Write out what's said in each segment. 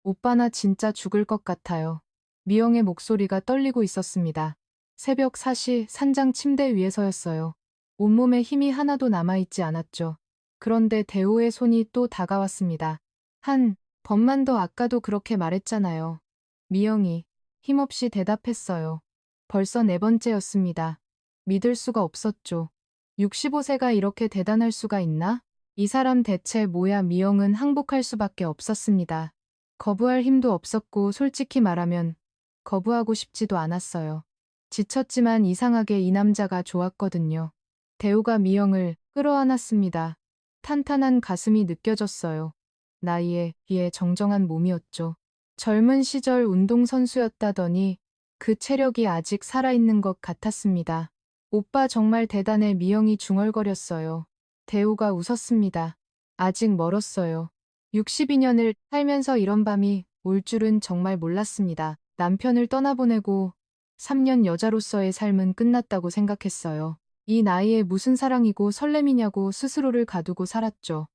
오빠 나 진짜 죽을 것 같아요. 미영의 목소리가 떨리고 있었습니다. 새벽 4시 산장 침대 위에서였어요. 온몸에 힘이 하나도 남아있지 않았죠. 그런데 대호의 손이 또 다가왔습니다. 한 번만 더 아까도 그렇게 말했잖아요. 미영이 힘없이 대답했어요. 벌써 네 번째였습니다. 믿을 수가 없었죠. 65세가 이렇게 대단할 수가 있나? 이 사람 대체 뭐야? 미영은 항복할 수밖에 없었습니다. 거부할 힘도 없었고 솔직히 말하면 거부하고 싶지도 않았어요. 지쳤지만 이상하게 이 남자가 좋았거든요. 대우가 미영을 끌어안았습니다. 탄탄한 가슴이 느껴졌어요. 나이에 비해 정정한 몸이었죠. 젊은 시절 운동선수였다더니 그 체력이 아직 살아있는 것 같았습니다. 오빠 정말 대단해. 미영이 중얼거렸어요. 대우가 웃었습니다. 아직 멀었어요. 62년을 살면서 이런 밤이 올 줄은 정말 몰랐습니다. 남편을 떠나보내고 3년 여자로서의 삶은 끝났다고 생각했어요. 이 나이에 무슨 사랑이고 설렘이냐고 스스로를 가두고 살았죠.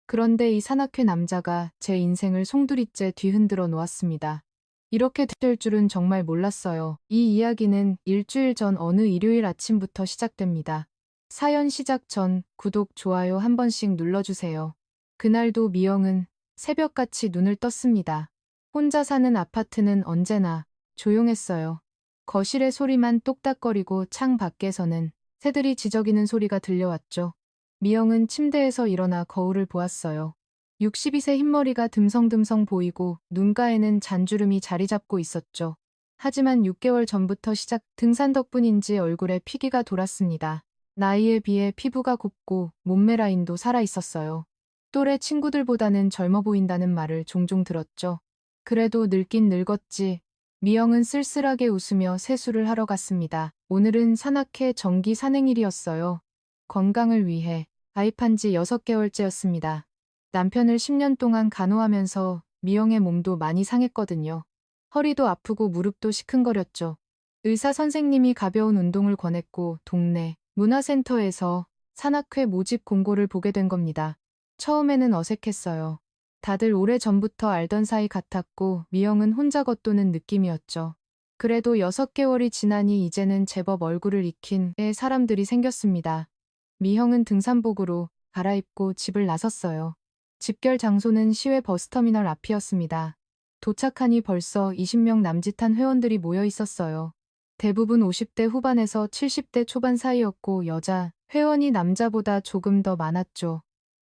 그런데 이 산악회 남자가 제 인생을 송두리째 뒤흔들어 놓았습니다. 이렇게 될 줄은 정말 몰랐어요. 이 이야기는 일주일 전 어느 일요일 아침부터 시작됩니다. 사연 시작 전 구독, 좋아요 한 번씩 눌러주세요. 그날도 미영은 새벽같이 눈을 떴습니다. 혼자 사는 아파트는 언제나 조용했어요. 거실의 소리만 똑딱거리고 창 밖에서는 새들이 지저귀는 소리가 들려왔죠. 미영은 침대에서 일어나 거울을 보았어요. 62세 흰머리가 듬성듬성 보이고 눈가에는 잔주름이 자리 잡고 있었죠. 하지만 6개월 전부터 시작 등산 덕분인지 얼굴에 피기가 돌았습니다. 나이에 비해 피부가 곱고 몸매 라인도 살아 있었어요. 또래 친구들보다는 젊어 보인다는 말을 종종 들었죠. 그래도 늙긴 늙었지. 미영은 쓸쓸하게 웃으며 세수를 하러 갔습니다. 오늘은 산악회 정기 산행일이었어요. 건강을 위해 가입한 지 6개월째였습니다. 남편을 10년 동안 간호하면서 미영의 몸도 많이 상했거든요. 허리도 아프고 무릎도 시큰거렸죠. 의사 선생님이 가벼운 운동을 권했고 동네 문화센터에서 산악회 모집 공고를 보게 된 겁니다. 처음에는 어색했어요. 다들 오래전부터 알던 사이 같았고 미영은 혼자 겉도는 느낌이었죠. 그래도 6개월이 지나니 이제는 제법 얼굴을 익힌 사람들이 생겼습니다. 미형은 등산복으로 갈아입고 집을 나섰어요. 집결 장소는 시외 버스터미널 앞이었습니다. 도착하니 벌써 20명 남짓한 회원들이 모여 있었어요. 대부분 50대 후반에서 70대 초반 사이였고 여자 회원이 남자보다 조금 더 많았죠.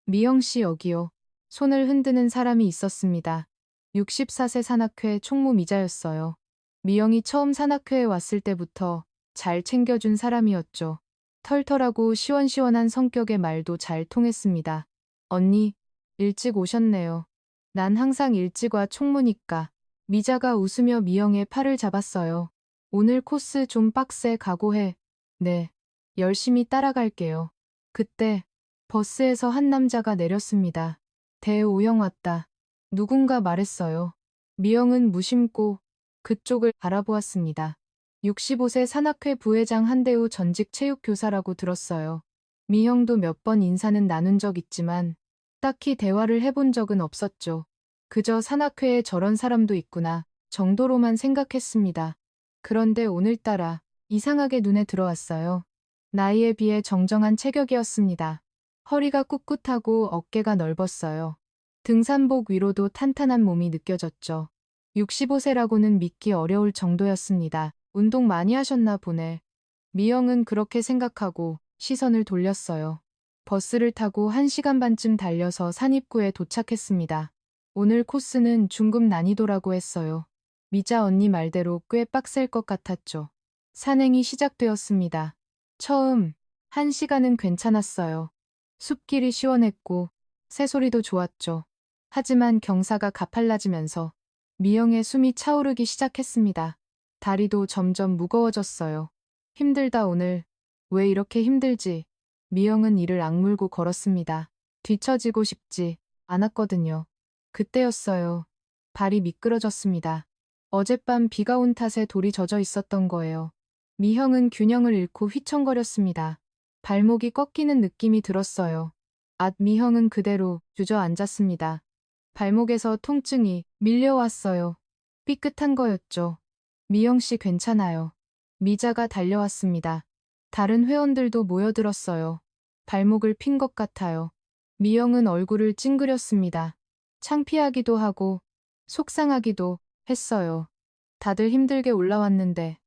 미영 씨 여기요. 손을 흔드는 사람이 있었습니다. 64세 산악회 총무미자였어요. 미영이 처음 산악회에 왔을 때부터 잘 챙겨준 사람이었죠. 털털하고 시원시원한 성격의 말도 잘 통했습니다. 언니, 일찍 오셨네요. 난 항상 일찍 와 총무니까. 미자가 웃으며 미영의 팔을 잡았어요. 오늘 코스 좀 빡세 각오해. 네. 열심히 따라갈게요. 그때 버스에서 한 남자가 내렸습니다. 대오영 왔다. 누군가 말했어요. 미영은 무심코 그쪽을 바라보았습니다. 65세 산악회 부회장 한대우 전직 체육교사라고 들었어요. 미형도 몇 번 인사는 나눈 적 있지만 딱히 대화를 해본 적은 없었죠. 그저 산악회에 저런 사람도 있구나 정도로만 생각했습니다. 그런데 오늘따라 이상하게 눈에 들어왔어요. 나이에 비해 정정한 체격이었습니다. 허리가 꿋꿋하고 어깨가 넓었어요. 등산복 위로도 탄탄한 몸이 느껴졌죠. 65세라고는 믿기 어려울 정도였습니다. 운동 많이 하셨나 보네. 미영은 그렇게 생각하고 시선을 돌렸어요. 버스를 타고 1시간 반쯤 달려서 산입구에 도착했습니다. 오늘 코스는 중급 난이도라고 했어요. 미자 언니 말대로 꽤 빡셀 것 같았죠. 산행이 시작되었습니다. 처음 1시간은 괜찮았어요. 숲길이 시원했고 새소리도 좋았죠. 하지만 경사가 가팔라지면서 미영의 숨이 차오르기 시작했습니다. 다리도 점점 무거워졌어요. 힘들다 오늘. 왜 이렇게 힘들지? 미영은 이를 악물고 걸었습니다. 뒤처지고 싶지 않았거든요. 그때였어요. 발이 미끄러졌습니다. 어젯밤 비가 온 탓에 돌이 젖어 있었던 거예요. 미형은 균형을 잃고 휘청거렸습니다. 발목이 꺾이는 느낌이 들었어요. 미형은 그대로 주저앉았습니다. 발목에서 통증이 밀려왔어요. 삐끗한 거였죠. 미영 씨 괜찮아요. 미자가 달려왔습니다. 다른 회원들도 모여들었어요. 발목을 핀 것 같아요. 미영은 얼굴을 찡그렸습니다. 창피하기도 하고 속상하기도 했어요. 다들 힘들게 올라왔는데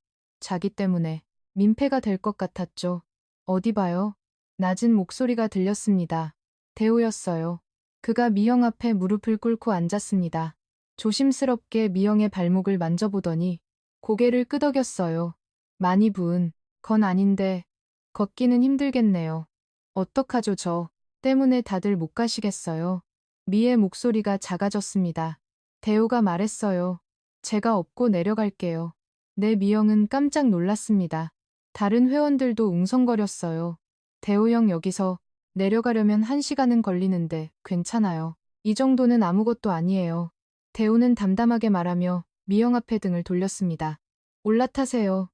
자기 때문에 민폐가 될 것 같았죠. 어디 봐요? 낮은 목소리가 들렸습니다. 대호였어요. 그가 미영 앞에 무릎을 꿇고 앉았습니다. 조심스럽게 미영의 발목을 만져보더니 고개를 끄덕였어요. 많이 부은 건 아닌데 걷기는 힘들겠네요. 어떡하죠 저 때문에 다들 못 가시겠어요. 미의 목소리가 작아졌습니다. 대호가 말했어요. 제가 업고 내려갈게요. 네 미영은 깜짝 놀랐습니다. 다른 회원들도 웅성거렸어요. 대호 형 여기서 내려가려면 1시간은 걸리는데 괜찮아요. 이 정도는 아무것도 아니에요. 대호는 담담하게 말하며 미영 앞에 등을 돌렸습니다. 올라타세요.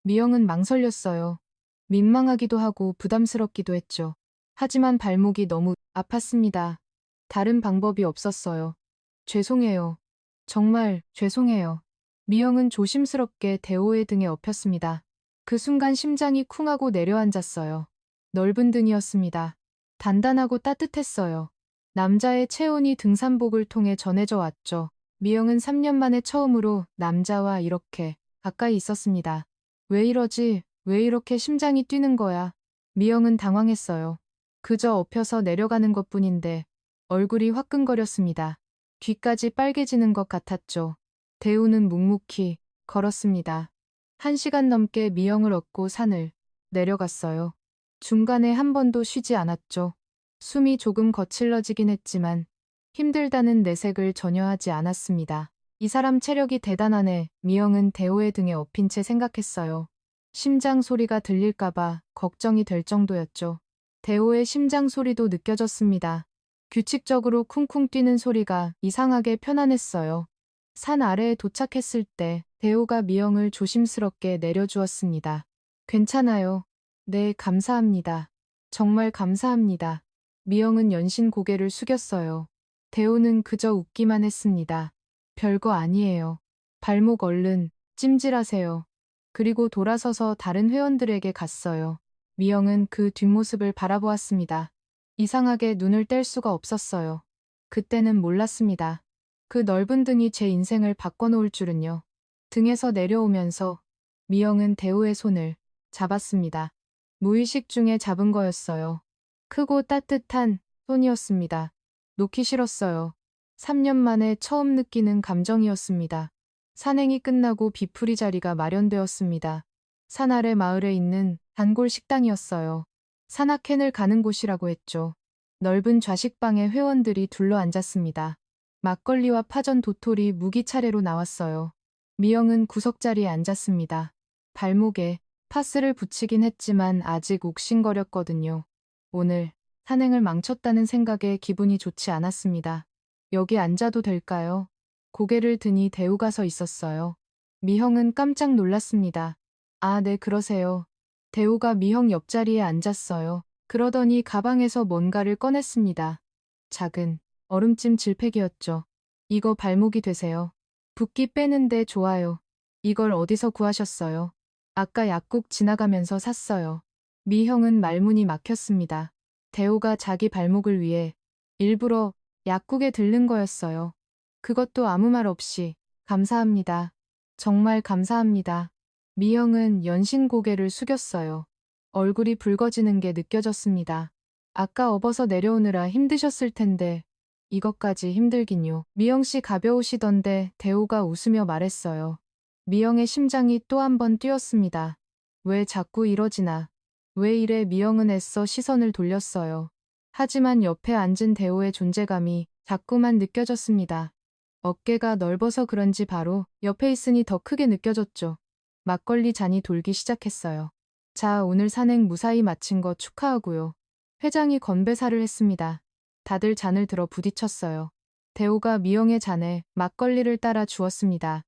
미영은 망설였어요. 민망하기도 하고 부담스럽기도 했죠. 하지만 발목이 너무 아팠습니다. 다른 방법이 없었어요. 죄송해요. 정말 죄송해요. 미영은 조심스럽게 대호의 등에 엎였습니다. 그 순간 심장이 쿵 하고 내려앉았어요. 넓은 등이었습니다. 단단하고 따뜻했어요. 남자의 체온이 등산복을 통해 전해져 왔죠. 미영은 3년 만에 처음으로 남자와 이렇게 가까이 있었습니다. 왜 이러지? 왜 이렇게 심장이 뛰는 거야? 미영은 당황했어요. 그저 엎여서 내려가는 것뿐인데 얼굴이 화끈거렸습니다. 귀까지 빨개지는 것 같았죠. 대우는 묵묵히 걸었습니다. 1시간 넘게 미영을 얻고 산을 내려갔어요. 중간에 한 번도 쉬지 않았죠. 숨이 조금 거칠러지긴 했지만 힘들다는 내색을 전혀 하지 않았습니다. 이 사람 체력이 대단하네. 미영은 대호의 등에 엎인 채 생각했어요. 심장 소리가 들릴까봐 걱정이 될 정도였죠. 대호의 심장 소리도 느껴졌습니다. 규칙적으로 쿵쿵 뛰는 소리가 이상하게 편안했어요. 산 아래에 도착했을 때 대호가 미영을 조심스럽게 내려주었습니다. 괜찮아요. 네, 감사합니다. 정말 감사합니다. 미영은 연신 고개를 숙였어요. 대호는 그저 웃기만 했습니다. 별거 아니에요. 발목 얼른 찜질하세요. 그리고 돌아서서 다른 회원들에게 갔어요. 미영은 그 뒷모습을 바라보았습니다. 이상하게 눈을 뗄 수가 없었어요. 그때는 몰랐습니다. 그 넓은 등이 제 인생을 바꿔놓을 줄은요. 등에서 내려오면서 미영은 대호의 손을 잡았습니다. 무의식 중에 잡은 거였어요. 크고 따뜻한 손이었습니다. 놓기 싫었어요. 3년 만에 처음 느끼는 감정이었습니다. 산행이 끝나고 비풀이 자리가 마련되었습니다. 산 아래 마을에 있는 단골 식당이었어요. 산악회를 가는 곳이라고 했죠. 넓은 좌식방에 회원들이 둘러 앉았습니다. 막걸리와 파전 도토리 무기 차례로 나왔어요. 미영은 구석자리에 앉았습니다. 발목에 파스를 붙이긴 했지만 아직 욱신거렸거든요. 오늘 산행을 망쳤다는 생각에 기분이 좋지 않았습니다. 여기 앉아도 될까요? 고개를 드니 대우가 서 있었어요. 미형은 깜짝 놀랐습니다. 아, 네, 그러세요. 대우가 미형 옆자리에 앉았어요. 그러더니 가방에서 뭔가를 꺼냈습니다. 작은 얼음찜 질팩이었죠. 이거 발목이 되세요. 붓기 빼는데 좋아요. 이걸 어디서 구하셨어요? 아까 약국 지나가면서 샀어요. 미형은 말문이 막혔습니다. 대우가 자기 발목을 위해 일부러 약국에 들른 거였어요. 그것도 아무 말 없이 감사합니다. 정말 감사합니다. 미영은 연신 고개를 숙였어요. 얼굴이 붉어지는 게 느껴졌습니다. 아까 업어서 내려오느라 힘드셨을 텐데 이것까지 힘들긴요. 미영 씨 가벼우시던데 대호가 웃으며 말했어요. 미영의 심장이 또 한 번 뛰었습니다. 왜 자꾸 이러지나. 왜 이래 미영은 애써 시선을 돌렸어요. 하지만 옆에 앉은 대호의 존재감이 자꾸만 느껴졌습니다. 어깨가 넓어서 그런지 바로 옆에 있으니 더 크게 느껴졌죠. 막걸리 잔이 돌기 시작했어요. 자, 오늘 산행 무사히 마친 거 축하하고요. 회장이 건배사를 했습니다. 다들 잔을 들어 부딪혔어요. 대호가 미영의 잔에 막걸리를 따라 주었습니다.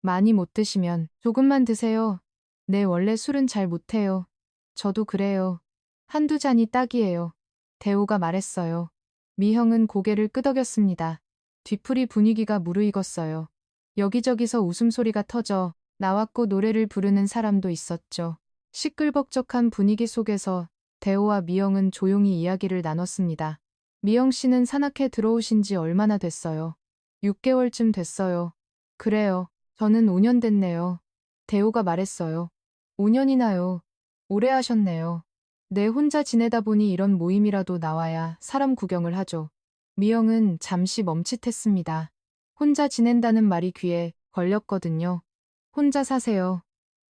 많이 못 드시면 조금만 드세요. 네, 원래 술은 잘 못해요. 저도 그래요. 한두 잔이 딱이에요. 대호가 말했어요. 미형은 고개를 끄덕였습니다. 뒤풀이 분위기가 무르익었어요. 여기저기서 웃음소리가 터져 나왔고 노래를 부르는 사람도 있었죠. 시끌벅적한 분위기 속에서 대호와 미영은 조용히 이야기를 나눴습니다. 미영 씨는 산악회 들어오신 지 얼마나 됐어요? 6개월쯤 됐어요. 그래요. 저는 5년 됐네요. 대호가 말했어요. 5년이나요. 오래 하셨네요. 네, 혼자 지내다 보니 이런 모임이라도 나와야 사람 구경을 하죠. 미영은 잠시 멈칫했습니다. 혼자 지낸다는 말이 귀에 걸렸거든요. 혼자 사세요.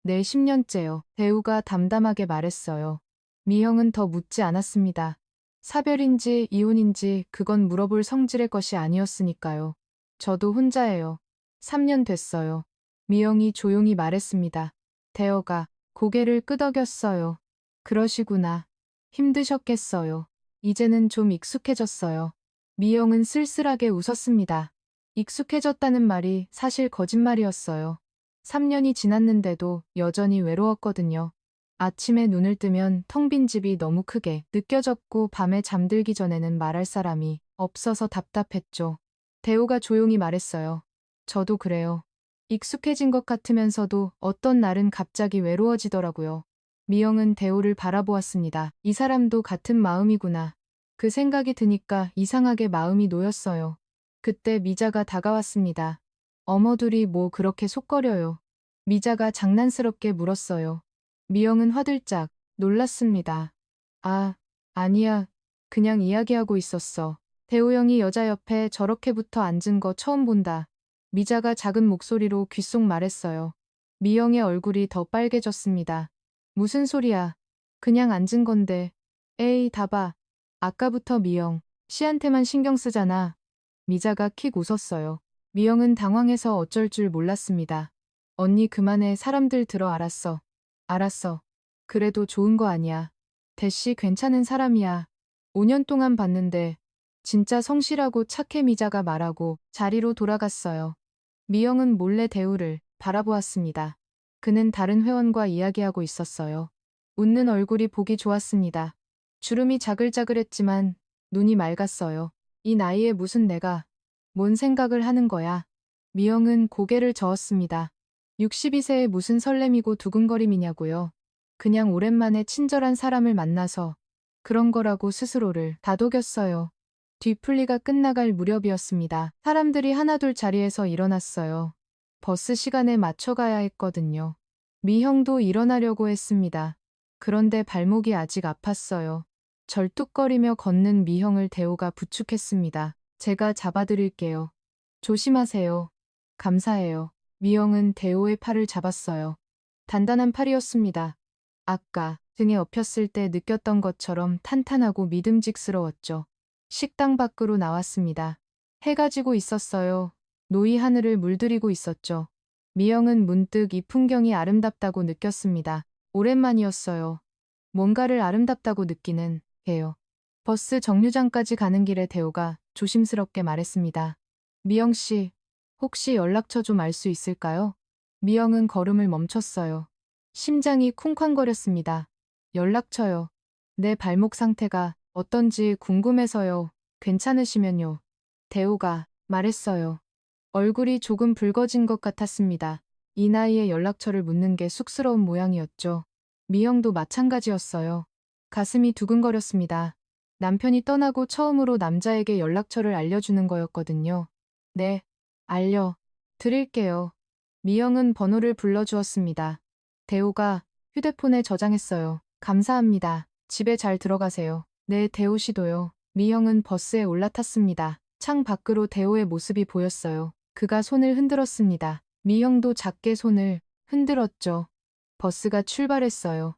네, 10년째요. 대우가 담담하게 말했어요. 미영은 더 묻지 않았습니다. 사별인지 이혼인지 그건 물어볼 성질의 것이 아니었으니까요. 저도 혼자예요. 3년 됐어요. 미영이 조용히 말했습니다. 대어가 고개를 끄덕였어요. 그러시구나. 힘드셨겠어요. 이제는 좀 익숙해졌어요. 미영은 쓸쓸하게 웃었습니다. 익숙해졌다는 말이 사실 거짓말이었어요. 3년이 지났는데도 여전히 외로웠거든요. 아침에 눈을 뜨면 텅 빈 집이 너무 크게 느껴졌고 밤에 잠들기 전에는 말할 사람이 없어서 답답했죠. 대호가 조용히 말했어요. 저도 그래요. 익숙해진 것 같으면서도 어떤 날은 갑자기 외로워지더라고요. 미영은 대호를 바라보았습니다. 이 사람도 같은 마음이구나. 그 생각이 드니까 이상하게 마음이 놓였어요. 그때 미자가 다가왔습니다. 어머둘이 뭐 그렇게 속거려요. 미자가 장난스럽게 물었어요. 미영은 화들짝 놀랐습니다. 아, 아니야. 그냥 이야기하고 있었어. 대호 형이 여자 옆에 저렇게 붙어 앉은 거 처음 본다. 미자가 작은 목소리로 귓속 말했어요. 미영의 얼굴이 더 빨개졌습니다. 무슨 소리야. 그냥 앉은 건데. 에이, 다봐. 아까부터 미영 씨한테만 신경 쓰잖아. 미자가 킥 웃었어요. 미영은 당황해서 어쩔 줄 몰랐습니다. 언니 그만해. 사람들 들어. 알았어. 알았어. 그래도 좋은 거 아니야. 대씨 괜찮은 사람이야. 5년 동안 봤는데 진짜 성실하고 착해. 미자가 말하고 자리로 돌아갔어요. 미영은 몰래 대우를 바라보았습니다. 그는 다른 회원과 이야기하고 있었어요. 웃는 얼굴이 보기 좋았습니다. 주름이 자글자글했지만 눈이 맑았어요. 이 나이에 무슨 내가 뭔 생각을 하는 거야. 미영은 고개를 저었습니다. 62세에 무슨 설렘이고 두근거림이냐고요. 그냥 오랜만에 친절한 사람을 만나서 그런 거라고 스스로를 다독였어요. 뒤풀이가 끝나갈 무렵이었습니다. 사람들이 하나둘 자리에서 일어났어요. 버스 시간에 맞춰가야 했거든요. 미형도 일어나려고 했습니다. 그런데 발목이 아직 아팠어요. 절뚝거리며 걷는 미형을 대호가 부축했습니다. 제가 잡아드릴게요. 조심하세요. 감사해요. 미영은 대호의 팔을 잡았어요. 단단한 팔이었습니다. 아까 등에 엎였을 때 느꼈던 것처럼 탄탄하고 믿음직스러웠죠. 식당 밖으로 나왔습니다. 해가 지고 있었어요. 노이 하늘을 물들이고 있었죠. 미영은 문득 이 풍경이 아름답다고 느꼈습니다. 오랜만이었어요. 뭔가를 아름답다고 느끼는 게요. 버스 정류장까지 가는 길에 대호가 조심스럽게 말했습니다. 미영 씨, 혹시 연락처 좀 알 수 있을까요? 미영은 걸음을 멈췄어요. 심장이 쿵쾅거렸습니다. 연락처요. 내 발목 상태가 어떤지 궁금해서요. 괜찮으시면요. 대호가 말했어요. 얼굴이 조금 붉어진 것 같았습니다. 이 나이에 연락처를 묻는 게 쑥스러운 모양이었죠. 미영도 마찬가지였어요. 가슴이 두근거렸습니다. 남편이 떠나고 처음으로 남자에게 연락처를 알려주는 거였거든요. 네, 드릴게요. 미영은 번호를 불러주었습니다. 대호가 휴대폰에 저장했어요. 감사합니다. 집에 잘 들어가세요. 네, 대호 씨도요. 미영은 버스에 올라탔습니다. 창 밖으로 대호의 모습이 보였어요. 그가 손을 흔들었습니다. 미영도 작게 손을 흔들었죠. 버스가 출발했어요.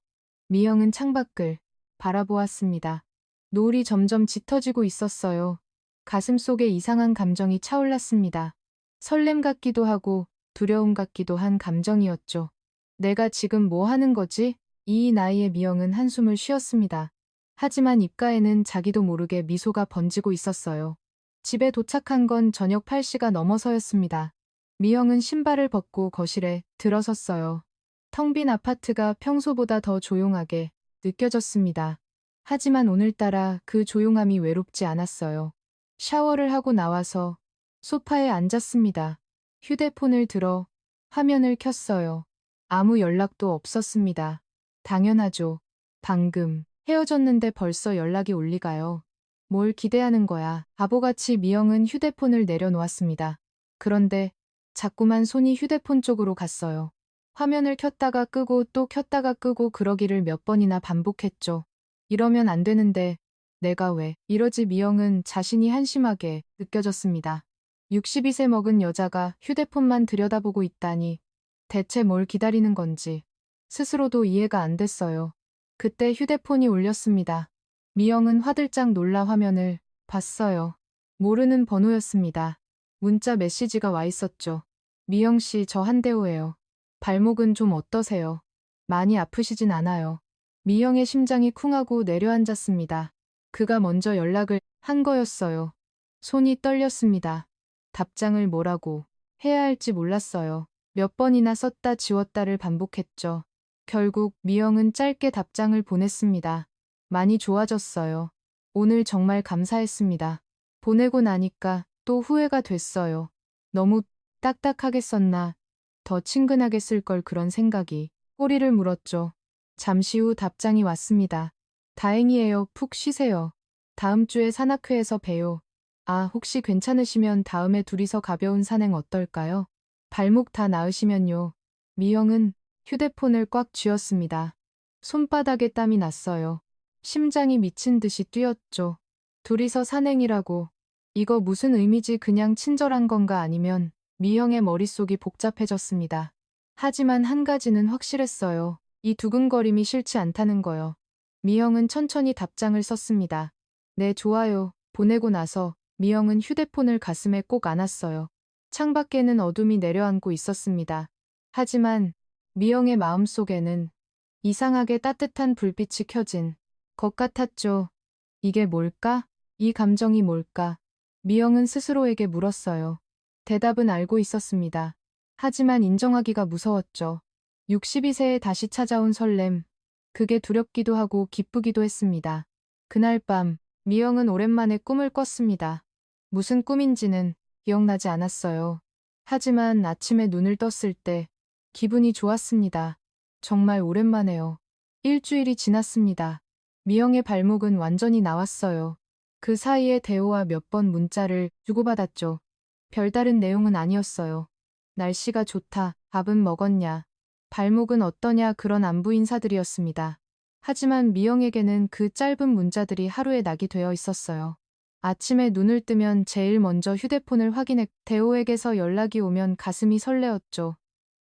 미영은 창밖을 바라보았습니다. 노을이 점점 짙어지고 있었어요. 가슴 속에 이상한 감정이 차올랐습니다. 설렘 같기도 하고 두려움 같기도 한 감정이었죠. 내가 지금 뭐 하는 거지? 이 나이에 미영은 한숨을 쉬었습니다. 하지만 입가에는 자기도 모르게 미소가 번지고 있었어요. 집에 도착한 건 저녁 8시가 넘어서였습니다. 미영은 신발을 벗고 거실에 들어섰어요. 텅 빈 아파트가 평소보다 더 조용하게 느껴졌습니다. 하지만 오늘따라 그 조용함이 외롭지 않았어요. 샤워를 하고 나와서 소파에 앉았습니다. 휴대폰을 들어 화면을 켰어요. 아무 연락도 없었습니다. 당연하죠. 방금 헤어졌는데 벌써 연락이 올 리가요. 뭘 기대하는 거야. 바보같이 미영은 휴대폰을 내려놓았습니다. 그런데 자꾸만 손이 휴대폰 쪽으로 갔어요. 화면을 켰다가 끄고 또 켰다가 끄고 그러기를 몇 번이나 반복했죠. 이러면 안 되는데 내가 왜 이러지. 미영은 자신이 한심하게 느껴졌습니다. 62세 먹은 여자가 휴대폰만 들여다보고 있다니 대체 뭘 기다리는 건지 스스로도 이해가 안 됐어요. 그때 휴대폰이 울렸습니다. 미영은 화들짝 놀라 화면을 봤어요. 모르는 번호였습니다. 문자 메시지가 와 있었죠. 미영 씨, 저 한대호예요. 발목은 좀 어떠세요? 많이 아프시진 않아요. 미영의 심장이 쿵하고 내려앉았습니다. 그가 먼저 연락을 한 거였어요. 손이 떨렸습니다. 답장을 뭐라고 해야 할지 몰랐어요. 몇 번이나 썼다 지웠다를 반복했죠. 결국 미영은 짧게 답장을 보냈습니다. 많이 좋아졌어요. 오늘 정말 감사했습니다. 보내고 나니까 또 후회가 됐어요. 너무 딱딱하게 썼나, 더 친근하게 쓸 걸 그런 생각이. 꼬리를 물었죠. 잠시 후 답장이 왔습니다. 다행이에요. 푹 쉬세요. 다음 주에 산악회에서 봬요. 아, 혹시 괜찮으시면 다음에 둘이서 가벼운 산행 어떨까요? 발목 다 나으시면요. 미영은 휴대폰을 꽉 쥐었습니다. 손바닥에 땀이 났어요. 심장이 미친 듯이 뛰었죠. 둘이서 산행이라고. 이거 무슨 의미지? 그냥 친절한 건가 아니면 미영의 머릿속이 복잡해졌습니다. 하지만 한 가지는 확실했어요. 이 두근거림이 싫지 않다는 거요. 미영은 천천히 답장을 썼습니다. 네, 좋아요. 보내고 나서 미영은 휴대폰을 가슴에 꼭 안았어요. 창밖에는 어둠이 내려앉고 있었습니다. 하지만 미영의 마음속에는 이상하게 따뜻한 불빛이 켜진 것 같았죠. 이게 뭘까? 이 감정이 뭘까? 미영은 스스로에게 물었어요. 대답은 알고 있었습니다. 하지만 인정하기가 무서웠죠. 62세에 다시 찾아온 설렘. 그게 두렵기도 하고 기쁘기도 했습니다. 그날 밤, 미영은 오랜만에 꿈을 꿨습니다. 무슨 꿈인지는 기억나지 않았어요. 하지만 아침에 눈을 떴을 때 기분이 좋았습니다. 정말 오랜만에요. 일주일이 지났습니다. 미영의 발목은 완전히 나왔어요. 그 사이에 대호와 몇 번 문자를 주고받았죠. 별다른 내용은 아니었어요. 날씨가 좋다, 밥은 먹었냐, 발목은 어떠냐, 그런 안부 인사들이었습니다. 하지만 미영에게는 그 짧은 문자들이 하루의 낙이 되어 있었어요. 아침에 눈을 뜨면 제일 먼저 휴대폰을 확인해 대호에게서 연락이 오면 가슴이 설레었죠.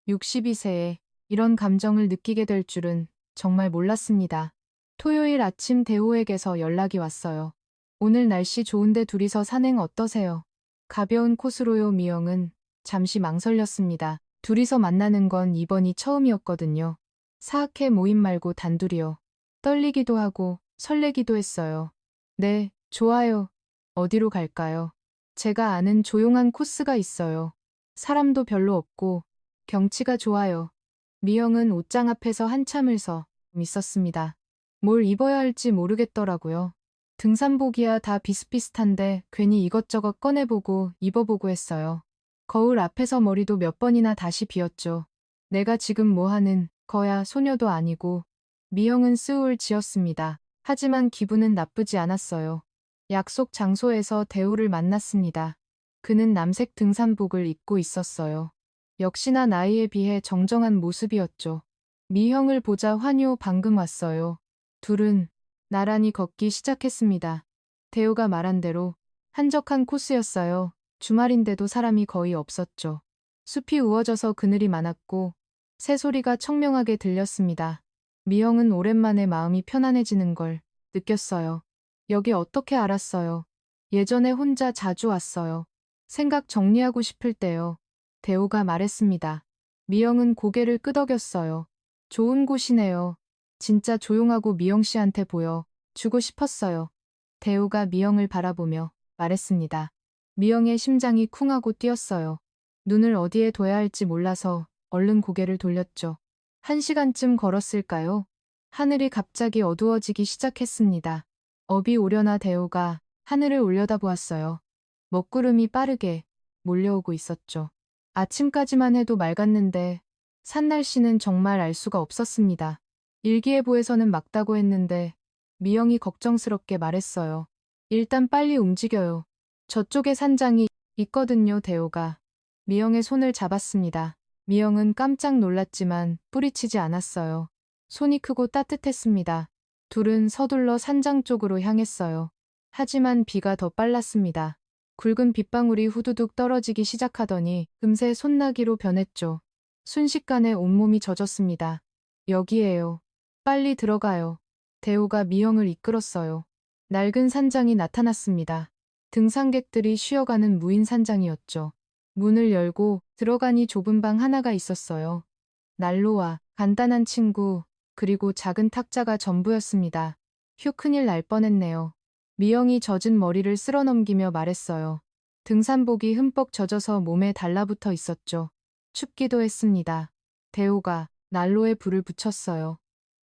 62세에 이런 감정을 느끼게 될 줄은 정말 몰랐습니다. 토요일 아침 대호에게서 연락이 왔어요. 오늘 날씨 좋은데 둘이서 산행 어떠세요? 가벼운 코스로요. 미영은 잠시 망설였습니다. 둘이서 만나는 건 이번이 처음이었거든요. 사학회 모임 말고 단둘이요. 떨리기도 하고 설레기도 했어요. 네, 좋아요. 어디로 갈까요? 제가 아는 조용한 코스가 있어요. 사람도 별로 없고 경치가 좋아요. 미영은 옷장 앞에서 한참을 서 있었습니다. 뭘 입어야 할지 모르겠더라고요. 등산복이야 다 비슷비슷한데 괜히 이것저것 꺼내보고 입어보고 했어요. 거울 앞에서 머리도 몇 번이나 다시 비었죠. 내가 지금 뭐 하는 거야. 소녀도 아니고. 미영은 스울 지었습니다. 하지만 기분은 나쁘지 않았어요. 약속 장소에서 대우를 만났습니다. 그는 남색 등산복을 입고 있었어요. 역시나 나이에 비해 정정한 모습이었죠. 미형을 보자 환요 방금 왔어요. 둘은 나란히 걷기 시작했습니다. 대우가 말한 대로 한적한 코스였어요. 주말인데도 사람이 거의 없었죠. 숲이 우거져서 그늘이 많았고 새소리가 청명하게 들렸습니다. 미영은 오랜만에 마음이 편안해지는 걸 느꼈어요. 여기 어떻게 알았어요? 예전에 혼자 자주 왔어요. 생각 정리하고 싶을 때요. 대우가 말했습니다. 미영은 고개를 끄덕였어요. 좋은 곳이네요. 진짜 조용하고 미영 씨한테 보여 주고 싶었어요. 대우가 미영을 바라보며 말했습니다. 미영의 심장이 쿵하고 뛰었어요. 눈을 어디에 둬야 할지 몰라서 얼른 고개를 돌렸죠. 1시간쯤 걸었을까요? 하늘이 갑자기 어두워지기 시작했습니다. 업이 오려나. 대우가 하늘을 올려다보았어요. 먹구름이 빠르게 몰려오고 있었죠. 아침까지만 해도 맑았는데 산 날씨는 정말 알 수가 없었습니다. 일기예보에서는 맑다고 했는데 미영이 걱정스럽게 말했어요. 일단 빨리 움직여요. 저쪽에 산장이 있거든요, 대호가. 미영의 손을 잡았습니다. 미영은 깜짝 놀랐지만 뿌리치지 않았어요. 손이 크고 따뜻했습니다. 둘은 서둘러 산장 쪽으로 향했어요. 하지만 비가 더 빨랐습니다. 굵은 빗방울이 후두둑 떨어지기 시작하더니 금세 손나기로 변했죠. 순식간에 온몸이 젖었습니다. 여기에요. 빨리 들어가요. 대호가 미영을 이끌었어요. 낡은 산장이 나타났습니다. 등산객들이 쉬어가는 무인 산장이었죠. 문을 열고 들어가니 좁은 방 하나가 있었어요. 난로와 간단한 친구, 그리고 작은 탁자가 전부였습니다. 휴, 큰일 날 뻔했네요. 미영이 젖은 머리를 쓸어넘기며 말했어요. 등산복이 흠뻑 젖어서 몸에 달라붙어 있었죠. 춥기도 했습니다. 대호가 난로에 불을 붙였어요.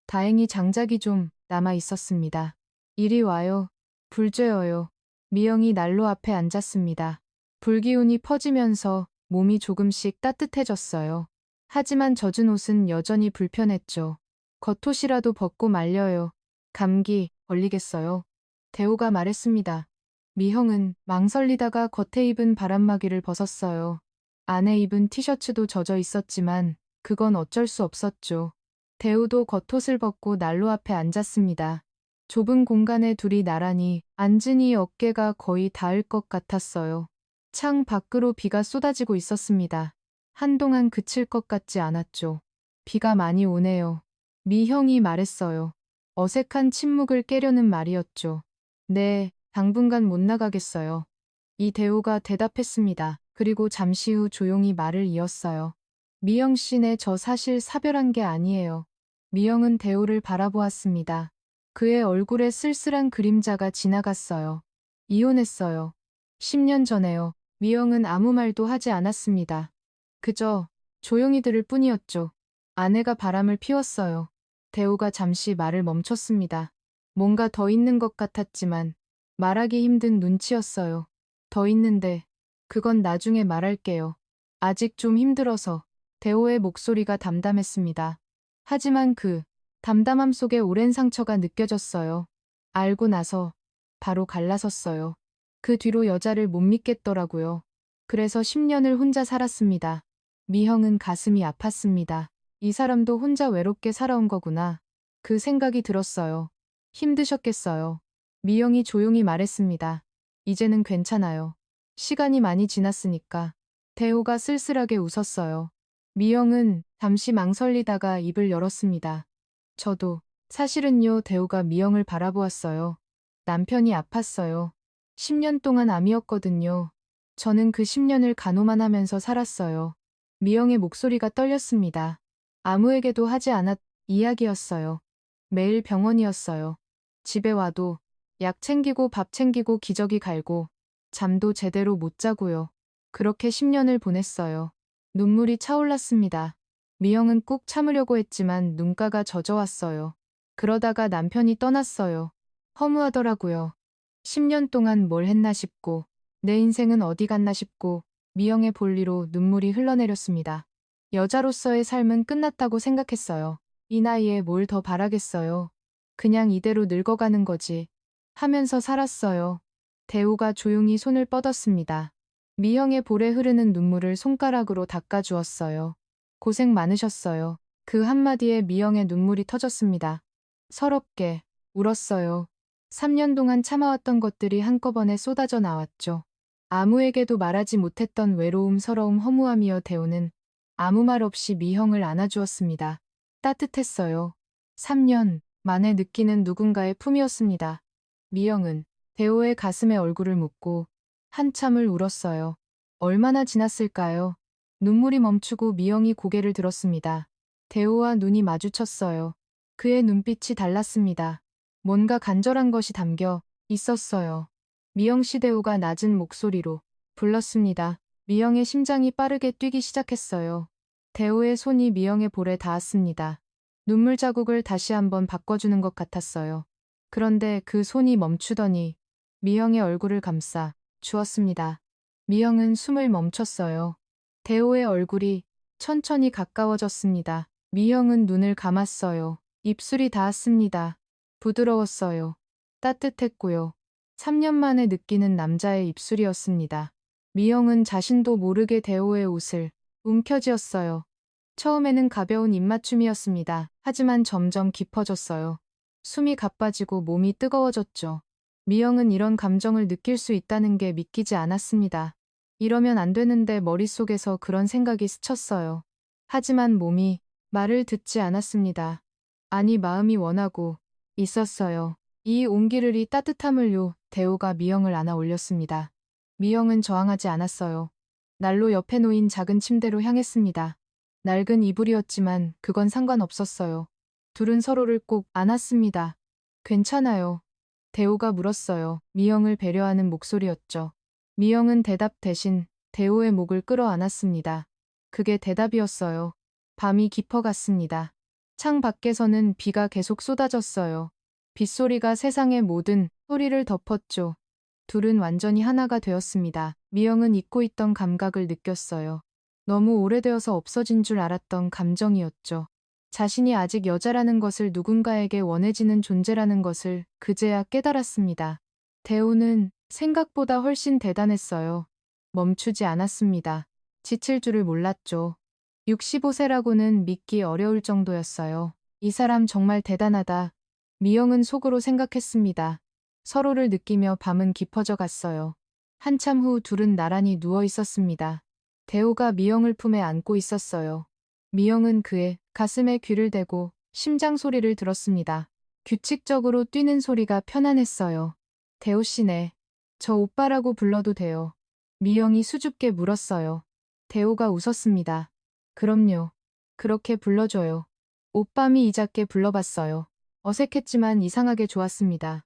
다행히 장작이 좀 남아 있었습니다. 이리 와요. 불 쬐어요. 미영이 난로 앞에 앉았습니다. 불기운이 퍼지면서 몸이 조금씩 따뜻해졌어요. 하지만 젖은 옷은 여전히 불편했죠. 겉옷이라도 벗고 말려요. 감기 걸리겠어요. 대호가 말했습니다. 미형은 망설이다가 겉에 입은 바람막이를 벗었어요. 안에 입은 티셔츠도 젖어 있었지만 그건 어쩔 수 없었죠. 대호도 겉옷을 벗고 난로 앞에 앉았습니다. 좁은 공간에 둘이 나란히 앉으니 어깨가 거의 닿을 것 같았어요. 창 밖으로 비가 쏟아지고 있었습니다. 한동안 그칠 것 같지 않았죠. 비가 많이 오네요. 미형이 말했어요. 어색한 침묵을 깨려는 말이었죠. 네, 당분간 못 나가겠어요. 이 대호가 대답했습니다. 그리고 잠시 후 조용히 말을 이었어요. 미영 씨네, 저 사실 사별한 게 아니에요. 미영은 대호를 바라보았습니다. 그의 얼굴에 쓸쓸한 그림자가 지나갔어요. 이혼했어요. 10년 전에요. 미영은 아무 말도 하지 않았습니다. 그저 조용히 들을 뿐이었죠. 아내가 바람을 피웠어요. 대호가 잠시 말을 멈췄습니다. 뭔가 더 있는 것 같았지만 말하기 힘든 눈치였어요. 더 있는데 그건 나중에 말할게요. 아직 좀 힘들어서. 대호의 목소리가 담담했습니다. 하지만 그 담담함 속에 오랜 상처가 느껴졌어요. 알고 나서 바로 갈라섰어요. 그 뒤로 여자를 못 믿겠더라고요. 그래서 10년을 혼자 살았습니다. 미형은 가슴이 아팠습니다. 이 사람도 혼자 외롭게 살아온 거구나. 그 생각이 들었어요. 힘드셨겠어요. 미영이 조용히 말했습니다. 이제는 괜찮아요. 시간이 많이 지났으니까. 대호가 쓸쓸하게 웃었어요. 미영은 잠시 망설이다가 입을 열었습니다. 저도 사실은요. 대호가 미영을 바라보았어요. 남편이 아팠어요. 10년 동안 암이었거든요. 저는 그 10년을 간호만 하면서 살았어요. 미영의 목소리가 떨렸습니다. 아무에게도 하지 않았 이야기였어요. 매일 병원이었어요. 집에 와도 약 챙기고 밥 챙기고 기저귀 갈고 잠도 제대로 못 자고요. 그렇게 10년을 보냈어요. 눈물이 차올랐습니다. 미영은 꾹 참으려고 했지만 눈가가 젖어왔어요. 그러다가 남편이 떠났어요. 허무하더라고요. 10년 동안 뭘 했나 싶고 내 인생은 어디 갔나 싶고 미영의 볼리로 눈물이 흘러내렸습니다. 여자로서의 삶은 끝났다고 생각했어요. 이 나이에 뭘 더 바라겠어요. 그냥 이대로 늙어가는 거지 하면서 살았어요. 대호가 조용히 손을 뻗었습니다. 미영의 볼에 흐르는 눈물을 손가락으로 닦아주었어요. 고생 많으셨어요. 그 한마디에 미영의 눈물이 터졌습니다. 서럽게 울었어요. 3년 동안 참아왔던 것들이 한꺼번에 쏟아져 나왔죠. 아무에게도 말하지 못했던 외로움, 서러움, 허무함이여. 대호는 아무 말 없이 미형을 안아주었습니다. 따뜻했어요. 3년 만에 느끼는 누군가의 품이었습니다. 미영은 대호의 가슴에 얼굴을 묻고 한참을 울었어요. 얼마나 지났을까요? 눈물이 멈추고 미영이 고개를 들었습니다. 대호와 눈이 마주쳤어요. 그의 눈빛이 달랐습니다. 뭔가 간절한 것이 담겨 있었어요. 미영 씨. 대호가 낮은 목소리로 불렀습니다. 미영의 심장이 빠르게 뛰기 시작했어요. 대호의 손이 미영의 볼에 닿았습니다. 눈물 자국을 다시 한번 바꿔주는 것 같았어요. 그런데 그 손이 멈추더니 미영의 얼굴을 감싸 주었습니다. 미영은 숨을 멈췄어요. 대호의 얼굴이 천천히 가까워졌습니다. 미영은 눈을 감았어요. 입술이 닿았습니다. 부드러웠어요. 따뜻했고요. 3년 만에 느끼는 남자의 입술이었습니다. 미영은 자신도 모르게 대호의 옷을 움켜쥐었어요. 처음에는 가벼운 입맞춤이었습니다. 하지만 점점 깊어졌어요. 숨이 가빠지고 몸이 뜨거워졌죠. 미영은 이런 감정을 느낄 수 있다는 게 믿기지 않았습니다. 이러면 안 되는데 머릿속에서 그런 생각이 스쳤어요. 하지만 몸이 말을 듣지 않았습니다. 아니 마음이 원하고 있었어요. 이 온기를이 따뜻함을요. 대호가 미영을 안아 올렸습니다. 미영은 저항하지 않았어요. 난로 옆에 놓인 작은 침대로 향했습니다. 낡은 이불이었지만 그건 상관없었어요. 둘은 서로를 꼭 안았습니다. 괜찮아요. 대호가 물었어요. 미영을 배려하는 목소리였죠. 미영은 대답 대신 대호의 목을 끌어안았습니다. 그게 대답이었어요. 밤이 깊어갔습니다. 창 밖에서는 비가 계속 쏟아졌어요. 빗소리가 세상의 모든 소리를 덮었죠. 둘은 완전히 하나가 되었습니다. 미영은 잊고 있던 감각을 느꼈어요. 너무 오래되어서 없어진 줄 알았던 감정이었죠. 자신이 아직 여자라는 것을 누군가에게 원해지는 존재라는 것을 그제야 깨달았습니다. 대호는 생각보다 훨씬 대단했어요. 멈추지 않았습니다. 지칠 줄을 몰랐죠. 65세라고는 믿기 어려울 정도였어요. 이 사람 정말 대단하다. 미영은 속으로 생각했습니다. 서로를 느끼며 밤은 깊어져 갔어요. 한참 후 둘은 나란히 누워 있었습니다. 대호가 미영을 품에 안고 있었어요. 미영은 그의 가슴에 귀를 대고 심장 소리를 들었습니다. 규칙적으로 뛰는 소리가 편안했어요. 대호 씨네. 저 오빠라고 불러도 돼요. 미영이 수줍게 물었어요. 대호가 웃었습니다. 그럼요. 그렇게 불러줘요. 오빠미 이작게 불러봤어요. 어색했지만 이상하게 좋았습니다.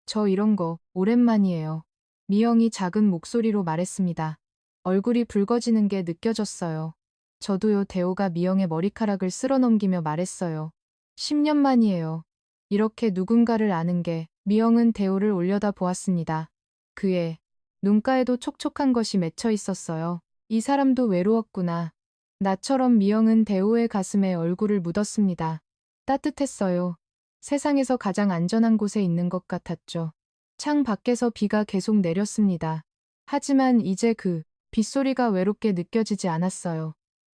저 이런 거 오랜만이에요. 미영이 작은 목소리로 말했습니다. 얼굴이 붉어지는 게 느껴졌어요. 저도요. 대호가 미영의 머리카락을 쓸어넘기며 말했어요. 10년 만이에요. 이렇게 누군가를 아는 게. 미영은 대호를 올려다 보았습니다. 그의 눈가에도 촉촉한 것이 맺혀 있었어요. 이 사람도 외로웠구나. 나처럼. 미영은 대호의 가슴에 얼굴을 묻었습니다. 따뜻했어요. 세상에서 가장 안전한 곳에 있는 것 같았죠. 창 밖에서 비가 계속 내렸습니다. 하지만 이제 그 빗소리가 외롭게 느껴지지 않았어요.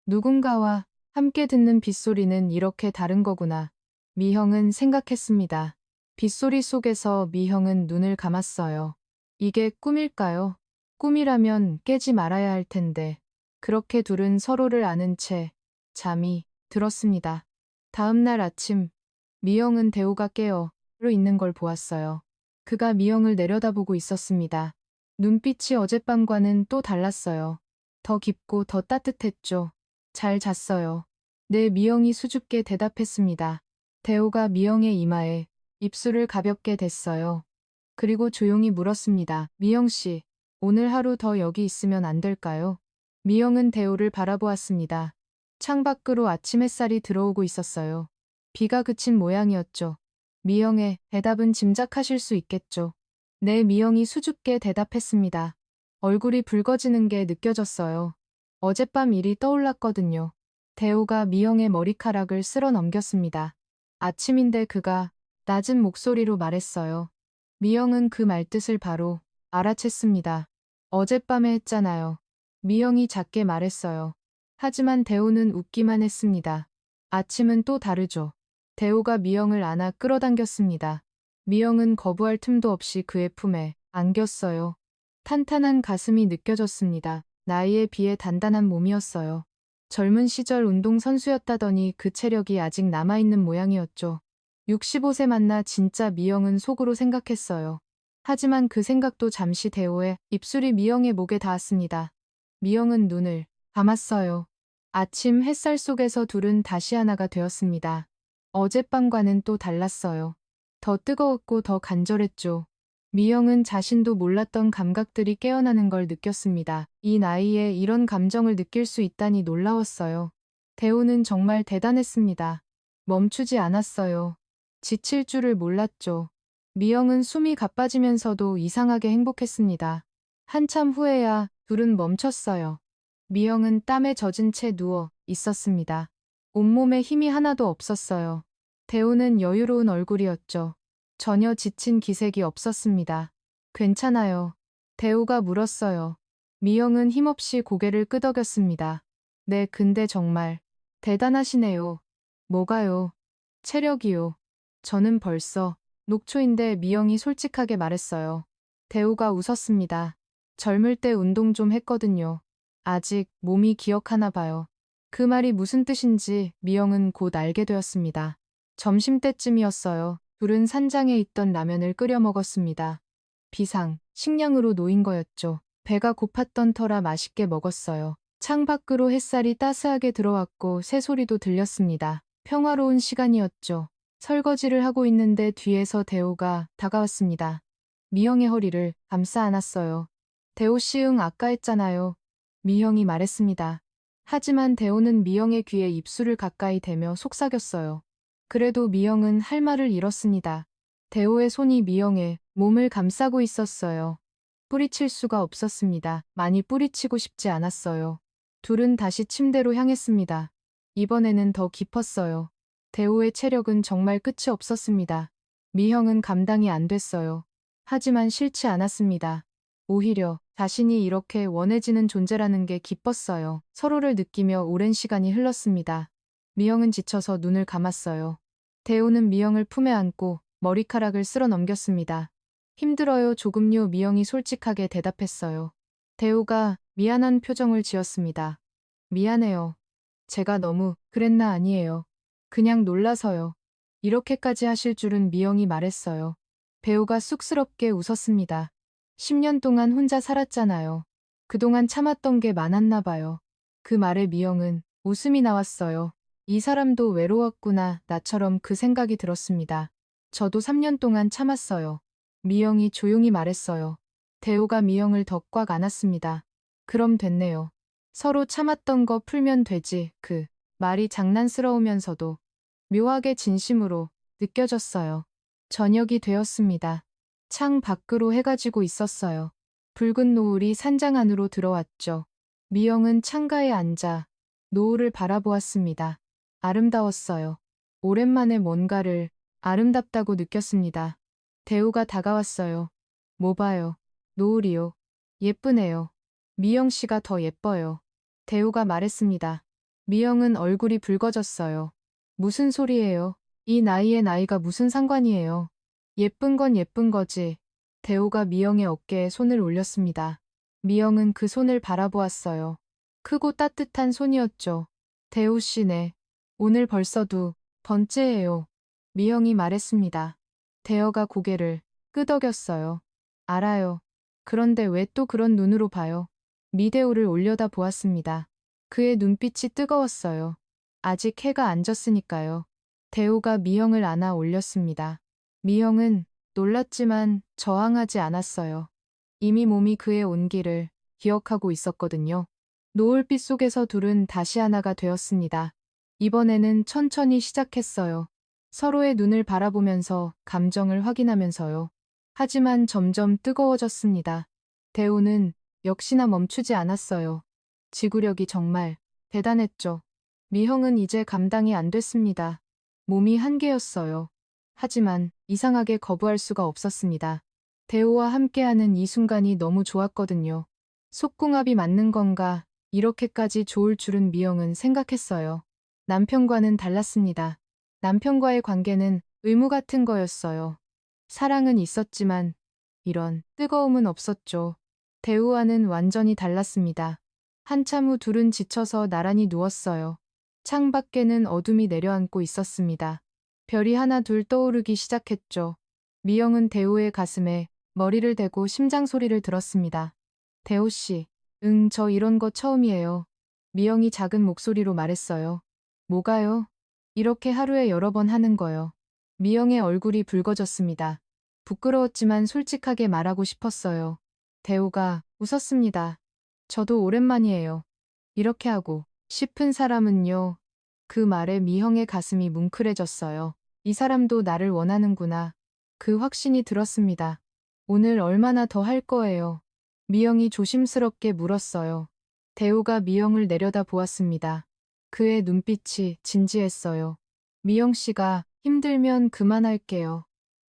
누군가와 함께 듣는 빗소리는 이렇게 다른 거구나. 미형은 생각했습니다. 빗소리 속에서 미형은 눈을 감았어요. 이게 꿈일까요? 꿈이라면 깨지 말아야 할 텐데. 그렇게 둘은 서로를 아는 채 잠이 들었습니다. 다음 날 아침, 미영은 대호가 깨어 있는 걸 보았어요. 그가 미영을 내려다보고 있었습니다. 눈빛이 어젯밤과는 또 달랐어요. 더 깊고 더 따뜻했죠. 잘 잤어요. 네. 미영이 수줍게 대답했습니다. 대호가 미영의 이마에 입술을 가볍게 댔어요. 그리고 조용히 물었습니다. 미영 씨, 오늘 하루 더 여기 있으면 안 될까요? 미영은 대호를 바라보았습니다. 창밖으로 아침 햇살이 들어오고 있었어요. 비가 그친 모양이었죠. 미영의 대답은 짐작하실 수 있겠죠. 네. 미영이 수줍게 대답했습니다. 얼굴이 붉어지는 게 느껴졌어요. 어젯밤 일이 떠올랐거든요. 대호가 미영의 머리카락을 쓸어 넘겼습니다. 아침인데 그가 낮은 목소리로 말했어요. 미영은 그 말뜻을 바로 알아챘습니다. 어젯밤에 했잖아요. 미영이 작게 말했어요. 하지만 대호는 웃기만 했습니다. 아침은 또 다르죠. 대호가 미영을 안아 끌어당겼습니다. 미영은 거부할 틈도 없이 그의 품에 안겼어요. 탄탄한 가슴이 느껴졌습니다. 나이에 비해 단단한 몸이었어요. 젊은 시절 운동선수였다더니 그 체력이 아직 남아있는 모양이었죠. 65세 만나 진짜. 미영은 속으로 생각했어요. 하지만 그 생각도 잠시. 대호의 입술이 미영의 목에 닿았습니다. 미영은 눈을 감았어요. 아침 햇살 속에서 둘은 다시 하나가 되었습니다. 어젯밤과는 또 달랐어요. 더 뜨거웠고 더 간절했죠. 미영은 자신도 몰랐던 감각들이 깨어나는 걸 느꼈습니다. 이 나이에 이런 감정을 느낄 수 있다니 놀라웠어요. 대호는 정말 대단했습니다. 멈추지 않았어요. 지칠 줄을 몰랐죠. 미영은 숨이 가빠지면서도 이상하게 행복했습니다. 한참 후에야 둘은 멈췄어요. 미영은 땀에 젖은 채 누워 있었습니다. 온몸에 힘이 하나도 없었어요. 대우는 여유로운 얼굴이었죠. 전혀 지친 기색이 없었습니다. 괜찮아요. 대우가 물었어요. 미영은 힘없이 고개를 끄덕였습니다. 네, 근데 정말 대단하시네요. 뭐가요? 체력이요. 저는 벌써 녹초인데 미영이 솔직하게 말했어요. 대우가 웃었습니다. 젊을 때 운동 좀 했거든요. 아직 몸이 기억하나 봐요. 그 말이 무슨 뜻인지 미영은 곧 알게 되었습니다. 점심때쯤이었어요. 둘은 산장에 있던 라면을 끓여 먹었습니다. 비상, 식량으로 놓인 거였죠. 배가 고팠던 터라 맛있게 먹었어요. 창 밖으로 햇살이 따스하게 들어왔고 새소리도 들렸습니다. 평화로운 시간이었죠. 설거지를 하고 있는데 뒤에서 대호가 다가왔습니다. 미영의 허리를 감싸 안았어요. 대호 씨, 응, 아까 했잖아요. 미영이 말했습니다. 하지만 대호는 미영의 귀에 입술을 가까이 대며 속삭였어요. 그래도 미영은 할 말을 잃었습니다. 대호의 손이 미영의 몸을 감싸고 있었어요. 뿌리칠 수가 없었습니다. 많이 뿌리치고 싶지 않았어요. 둘은 다시 침대로 향했습니다. 이번에는 더 깊었어요. 대호의 체력은 정말 끝이 없었습니다. 미형은 감당이 안 됐어요. 하지만 싫지 않았습니다. 오히려 자신이 이렇게 원해지는 존재라는 게 기뻤어요. 서로를 느끼며 오랜 시간이 흘렀습니다. 미영은 지쳐서 눈을 감았어요. 대호는 미영을 품에 안고 머리카락을 쓸어 넘겼습니다. 힘들어요, 조금요. 미영이 솔직하게 대답했어요. 대호가 미안한 표정을 지었습니다. 미안해요. 제가 너무 그랬나? 아니에요. 그냥 놀라서요. 이렇게까지 하실 줄은. 미영이 말했어요. 배우가 쑥스럽게 웃었습니다. 10년 동안 혼자 살았잖아요. 그동안 참았던 게 많았나 봐요. 그 말에 미영은 웃음이 나왔어요. 이 사람도 외로웠구나. 나처럼 그 생각이 들었습니다. 저도 3년 동안 참았어요. 미영이 조용히 말했어요. 대호가 미영을 더 꽉 안았습니다. 그럼 됐네요. 서로 참았던 거 풀면 되지. 그 말이 장난스러우면서도 묘하게 진심으로 느껴졌어요. 저녁이 되었습니다. 창 밖으로 해가 지고 있었어요. 붉은 노을이 산장 안으로 들어왔죠. 미영은 창가에 앉아 노을을 바라보았습니다. 아름다웠어요. 오랜만에 뭔가를 아름답다고 느꼈습니다. 대우가 다가왔어요. 뭐 봐요? 노을이요. 예쁘네요. 미영 씨가 더 예뻐요. 대우가 말했습니다. 미영은 얼굴이 붉어졌어요. 무슨 소리예요? 이 나이에 나이가 무슨 상관이에요? 예쁜 건 예쁜 거지. 대우가 미영의 어깨에 손을 올렸습니다. 미영은 그 손을 바라보았어요. 크고 따뜻한 손이었죠. 대우 씨네. 오늘 벌써 두 번째예요. 미영이 말했습니다. 대어가 고개를 끄덕였어요. 알아요. 그런데 왜 또 그런 눈으로 봐요? 미대우를 올려다 보았습니다. 그의 눈빛이 뜨거웠어요. 아직 해가 안 졌으니까요. 대우가 미영을 안아 올렸습니다. 미영은 놀랐지만 저항하지 않았어요. 이미 몸이 그의 온기를 기억하고 있었거든요. 노을빛 속에서 둘은 다시 하나가 되었습니다. 이번에는 천천히 시작했어요. 서로의 눈을 바라보면서 감정을 확인하면서요. 하지만 점점 뜨거워졌습니다. 대우는 역시나 멈추지 않았어요. 지구력이 정말 대단했죠. 미형은 이제 감당이 안 됐습니다. 몸이 한계였어요. 하지만 이상하게 거부할 수가 없었습니다. 대호와 함께하는 이 순간이 너무 좋았거든요. 속궁합이 맞는 건가, 이렇게까지 좋을 줄은. 미영은 생각했어요. 남편과는 달랐습니다. 남편과의 관계는 의무 같은 거였어요. 사랑은 있었지만 이런 뜨거움은 없었죠. 대우와는 완전히 달랐습니다. 한참 후 둘은 지쳐서 나란히 누웠어요. 창 밖에는 어둠이 내려앉고 있었습니다. 별이 하나 둘 떠오르기 시작했죠. 미영은 대호의 가슴에 머리를 대고 심장 소리를 들었습니다. 대호 씨, 응, 저 이런 거 처음이에요. 미영이 작은 목소리로 말했어요. 뭐가요? 이렇게 하루에 여러 번 하는 거요. 미영의 얼굴이 붉어졌습니다. 부끄러웠지만 솔직하게 말하고 싶었어요. 대호가 웃었습니다. 저도 오랜만이에요. 이렇게 하고 싶은 사람은요. 그 말에 미형의 가슴이 뭉클해졌어요. 이 사람도 나를 원하는구나. 그 확신이 들었습니다. 오늘 얼마나 더 할 거예요. 미영이 조심스럽게 물었어요. 대우가 미영을 내려다 보았습니다. 그의 눈빛이 진지했어요. 미영 씨가 힘들면 그만할게요.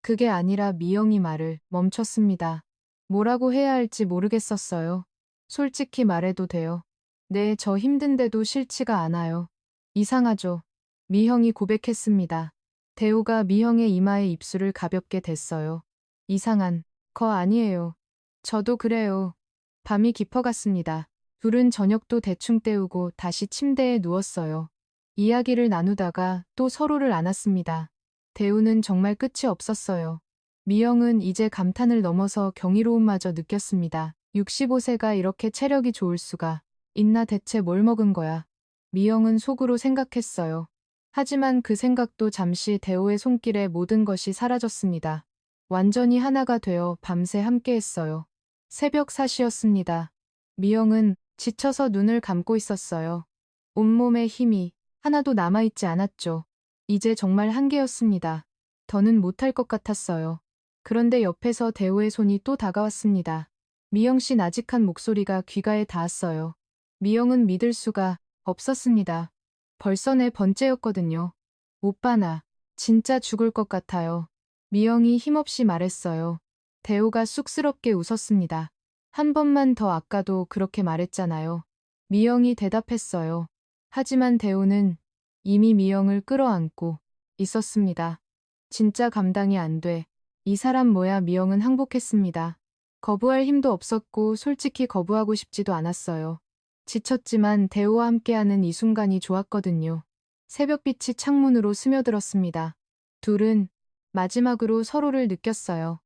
그게 아니라 미영이 말을 멈췄습니다. 뭐라고 해야 할지 모르겠었어요. 솔직히 말해도 돼요. 네, 저 힘든데도 싫지가 않아요. 이상하죠? 미형이 고백했습니다. 대우가 미형의 이마에 입술을 가볍게 댔어요. 이상한 거 아니에요. 저도 그래요. 밤이 깊어갔습니다. 둘은 저녁도 대충 때우고 다시 침대에 누웠어요. 이야기를 나누다가 또 서로를 안았습니다. 대우는 정말 끝이 없었어요. 미영은 이제 감탄을 넘어서 경이로움마저 느꼈습니다. 65세가 이렇게 체력이 좋을 수가 있나 대체 뭘 먹은 거야. 미영은 속으로 생각했어요. 하지만 그 생각도 잠시 대우의 손길에 모든 것이 사라졌습니다. 완전히 하나가 되어 밤새 함께했어요. 새벽 4시였습니다. 미영은 지쳐서 눈을 감고 있었어요. 온몸에 힘이 하나도 남아있지 않았죠. 이제 정말 한계였습니다. 더는 못할 것 같았어요. 그런데 옆에서 대우의 손이 또 다가왔습니다. 미영 씨 나직한 목소리가 귀가에 닿았어요. 미영은 믿을 수가 없었습니다. 벌써 네 번째였거든요. 오빠 나 진짜 죽을 것 같아요. 미영이 힘없이 말했어요. 대우가 쑥스럽게 웃었습니다. 한 번만 더 아까도 그렇게 말했잖아요. 미영이 대답했어요. 하지만 대우는 이미 미영을 끌어안고 있었습니다. 진짜 감당이 안 돼. 이 사람 뭐야. 미영은 항복했습니다. 거부할 힘도 없었고 솔직히 거부하고 싶지도 않았어요. 지쳤지만 대우와 함께하는 이 순간이 좋았거든요. 새벽빛이 창문으로 스며들었습니다. 둘은 마지막으로 서로를 느꼈어요.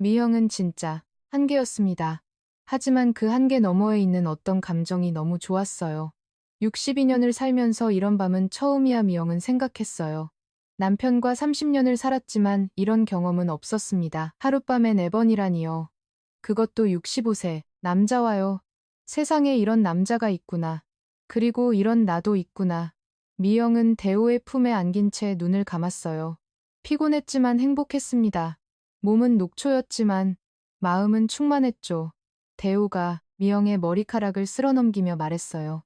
미영은 진짜 한계였습니다. 하지만 그 한계 너머에 있는 어떤 감정이 너무 좋았어요. 62년을 살면서 이런 밤은 처음이야. 미영은 생각했어요. 남편과 30년을 살았지만 이런 경험은 없었습니다. 하룻밤에 4번이라니요. 그것도 65세 남자와요. 세상에 이런 남자가 있구나. 그리고 이런 나도 있구나. 미영은 대우의 품에 안긴 채 눈을 감았어요. 피곤했지만 행복했습니다. 몸은 녹초였지만 마음은 충만했죠. 대우가 미영의 머리카락을 쓸어넘기며 말했어요.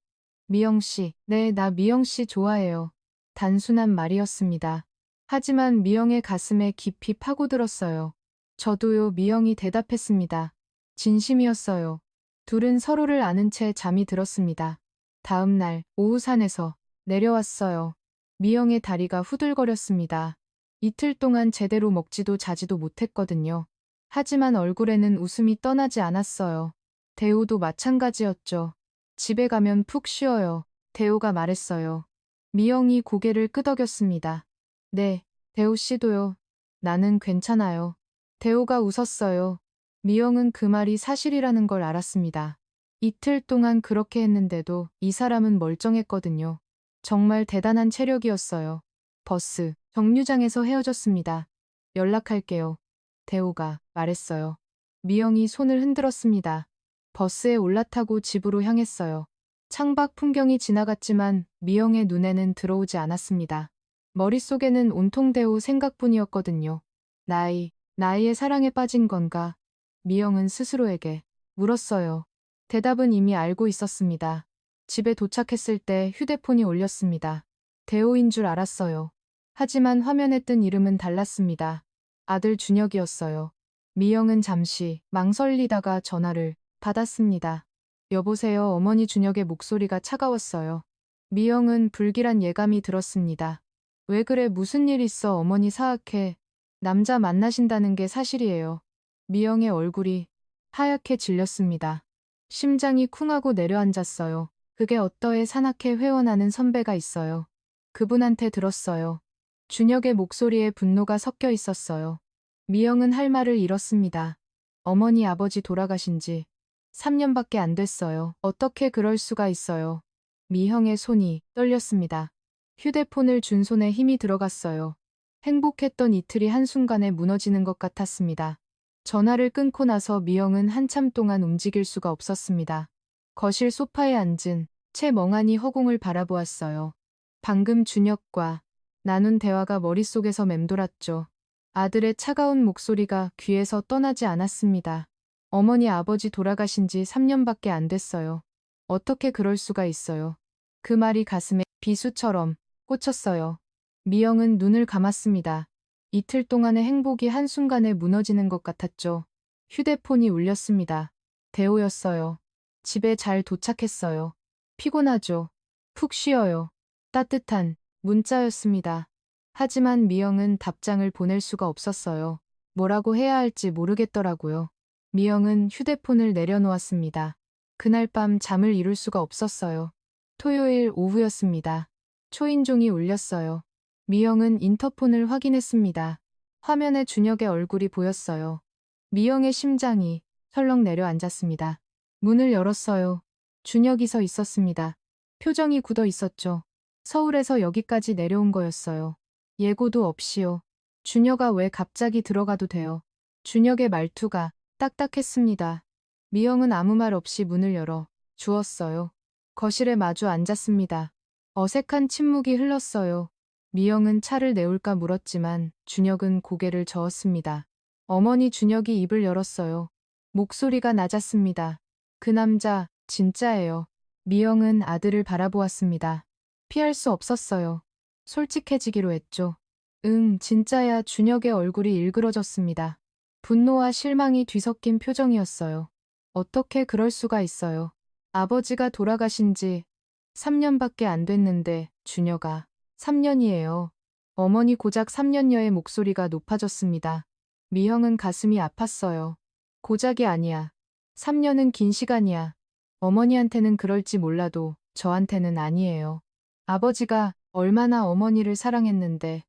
미영 씨, 네, 나 미영 씨 좋아해요. 단순한 말이었습니다. 하지만 미영의 가슴에 깊이 파고들었어요. 저도요. 미영이 대답했습니다. 진심이었어요. 둘은 서로를 아는 채 잠이 들었습니다. 다음 날 오후 산에서 내려왔어요. 미영의 다리가 후들거렸습니다. 이틀 동안 제대로 먹지도 자지도 못했거든요. 하지만 얼굴에는 웃음이 떠나지 않았어요. 대우도 마찬가지였죠. 집에 가면 푹 쉬어요. 대우가 말했어요. 미영이 고개를 끄덕였습니다. 네, 대우 씨도요. 나는 괜찮아요. 대우가 웃었어요. 미영은 그 말이 사실이라는 걸 알았습니다. 이틀 동안 그렇게 했는데도 이 사람은 멀쩡했거든요. 정말 대단한 체력이었어요. 버스, 정류장에서 헤어졌습니다. 연락할게요. 대우가 말했어요. 미영이 손을 흔들었습니다. 버스에 올라타고 집으로 향했어요. 창밖 풍경이 지나갔지만 미영의 눈에는 들어오지 않았습니다. 머릿속에는 온통 대우 생각뿐이었거든요. 나이의 사랑에 빠진 건가? 미영은 스스로에게 물었어요. 대답은 이미 알고 있었습니다. 집에 도착했을 때 휴대폰이 울렸습니다. 대호인 줄 알았어요. 하지만 화면에 뜬 이름은 달랐습니다. 아들 준혁이었어요. 미영은 잠시 망설이다가 전화를 받았습니다. 여보세요. 어머니. 준혁의 목소리가 차가웠어요. 미영은 불길한 예감이 들었습니다. 왜 그래? 무슨 일 있어? 어머니 사악해. 남자 만나신다는 게 사실이에요. 미영의 얼굴이 하얗게 질렸습니다. 심장이 쿵하고 내려앉았어요. 그게 어떠해? 사납게 회원하는 선배가 있어요. 그분한테 들었어요. 준혁의 목소리에 분노가 섞여 있었어요. 미영은 할 말을 잃었습니다. 어머니 아버지 돌아가신 지 3년밖에 안 됐어요. 어떻게 그럴 수가 있어요. 미형의 손이 떨렸습니다. 휴대폰을 준 손에 힘이 들어갔어요. 행복했던 이틀이 한순간에 무너지는 것 같았습니다. 전화를 끊고 나서 미영은 한참 동안 움직일 수가 없었습니다. 거실 소파에 앉은 채 멍하니 허공을 바라보았어요. 방금 준혁과 나눈 대화가 머릿속에서 맴돌았죠. 아들의 차가운 목소리가 귀에서 떠나지 않았습니다. 어머니 아버지 돌아가신 지 3년밖에 안 됐어요. 어떻게 그럴 수가 있어요. 그 말이 가슴에 비수처럼 꽂혔어요. 미영은 눈을 감았습니다. 이틀 동안의 행복이 한순간에 무너지는 것 같았죠. 휴대폰이 울렸습니다. 대호였어요. 집에 잘 도착했어요. 피곤하죠. 푹 쉬어요. 따뜻한 문자였습니다. 하지만 미영은 답장을 보낼 수가 없었어요. 뭐라고 해야 할지 모르겠더라고요. 미영은 휴대폰을 내려놓았습니다. 그날 밤 잠을 이룰 수가 없었어요. 토요일 오후였습니다. 초인종이 울렸어요. 미영은 인터폰을 확인했습니다. 화면에 준혁의 얼굴이 보였어요. 미영의 심장이 설렁 내려앉았습니다. 문을 열었어요. 준혁이 서 있었습니다. 표정이 굳어 있었죠. 서울에서 여기까지 내려온 거였어요. 예고도 없이요. 준혁아 왜 갑자기 들어가도 돼요. 준혁의 말투가 딱딱했습니다. 미영은 아무 말 없이 문을 열어 주었어요. 거실에 마주 앉았습니다. 어색한 침묵이 흘렀어요. 미영은 차를 내올까 물었지만 준혁은 고개를 저었습니다. 어머니 준혁이 입을 열었어요. 목소리가 낮았습니다. 그 남자 진짜예요. 미영은 아들을 바라보았습니다. 피할 수 없었어요. 솔직해지기로 했죠. 응, 진짜야. 준혁의 얼굴이 일그러졌습니다. 분노와 실망이 뒤섞인 표정이었어요. 어떻게 그럴 수가 있어요. 아버지가 돌아가신 지 3년밖에 안 됐는데 준혁아 3년이에요. 어머니 고작 3년여의 목소리가 높아졌습니다. 미형은 가슴이 아팠어요. 고작이 아니야. 3년은 긴 시간이야. 어머니한테는 그럴지 몰라도 저한테는 아니에요. 아버지가 얼마나 어머니를 사랑했는데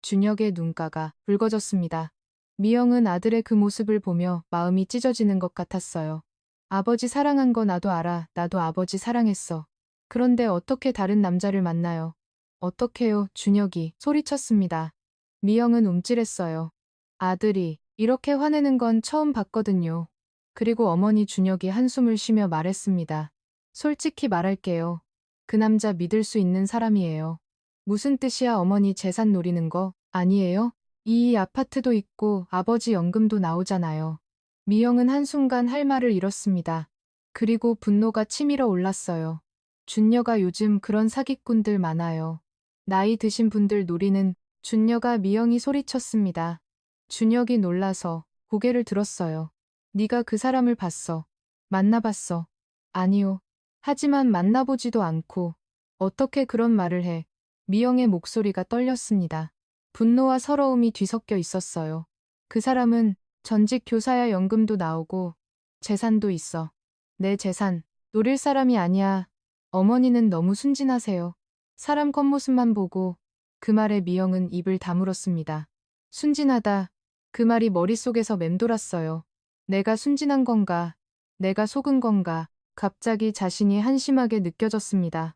준혁의 눈가가 붉어졌습니다. 미영은 아들의 그 모습을 보며 마음이 찢어지는 것 같았어요. 아버지 사랑한 거 나도 알아. 나도 아버지 사랑했어. 그런데 어떻게 다른 남자를 만나요? 어떡해요? 준혁이 소리쳤습니다. 미영은 움찔했어요. 아들이 이렇게 화내는 건 처음 봤거든요. 그리고 어머니 준혁이 한숨을 쉬며 말했습니다. 솔직히 말할게요. 그 남자 믿을 수 있는 사람이에요. 무슨 뜻이야 어머니 재산 노리는 거 아니에요? 이 아파트도 있고 아버지 연금도 나오잖아요. 미영은 한순간 할 말을 잃었습니다. 그리고 분노가 치밀어 올랐어요. 준녀가 요즘 그런 사기꾼들 많아요. 나이 드신 분들 노리는 준녀가 미영이 소리쳤습니다. 준혁이 놀라서 고개를 들었어요. 네가 그 사람을 봤어. 만나봤어. 아니요. 하지만 만나보지도 않고 어떻게 그런 말을 해. 미영의 목소리가 떨렸습니다. 분노와 서러움이 뒤섞여 있었어요. 그 사람은 전직 교사야 연금도 나오고 재산도 있어. 내 재산 노릴 사람이 아니야. 어머니는 너무 순진하세요. 사람 겉모습만 보고 그 말에 미영은 입을 다물었습니다. 순진하다. 그 말이 머릿속에서 맴돌았어요. 내가 순진한 건가? 내가 속은 건가? 갑자기 자신이 한심하게 느껴졌습니다.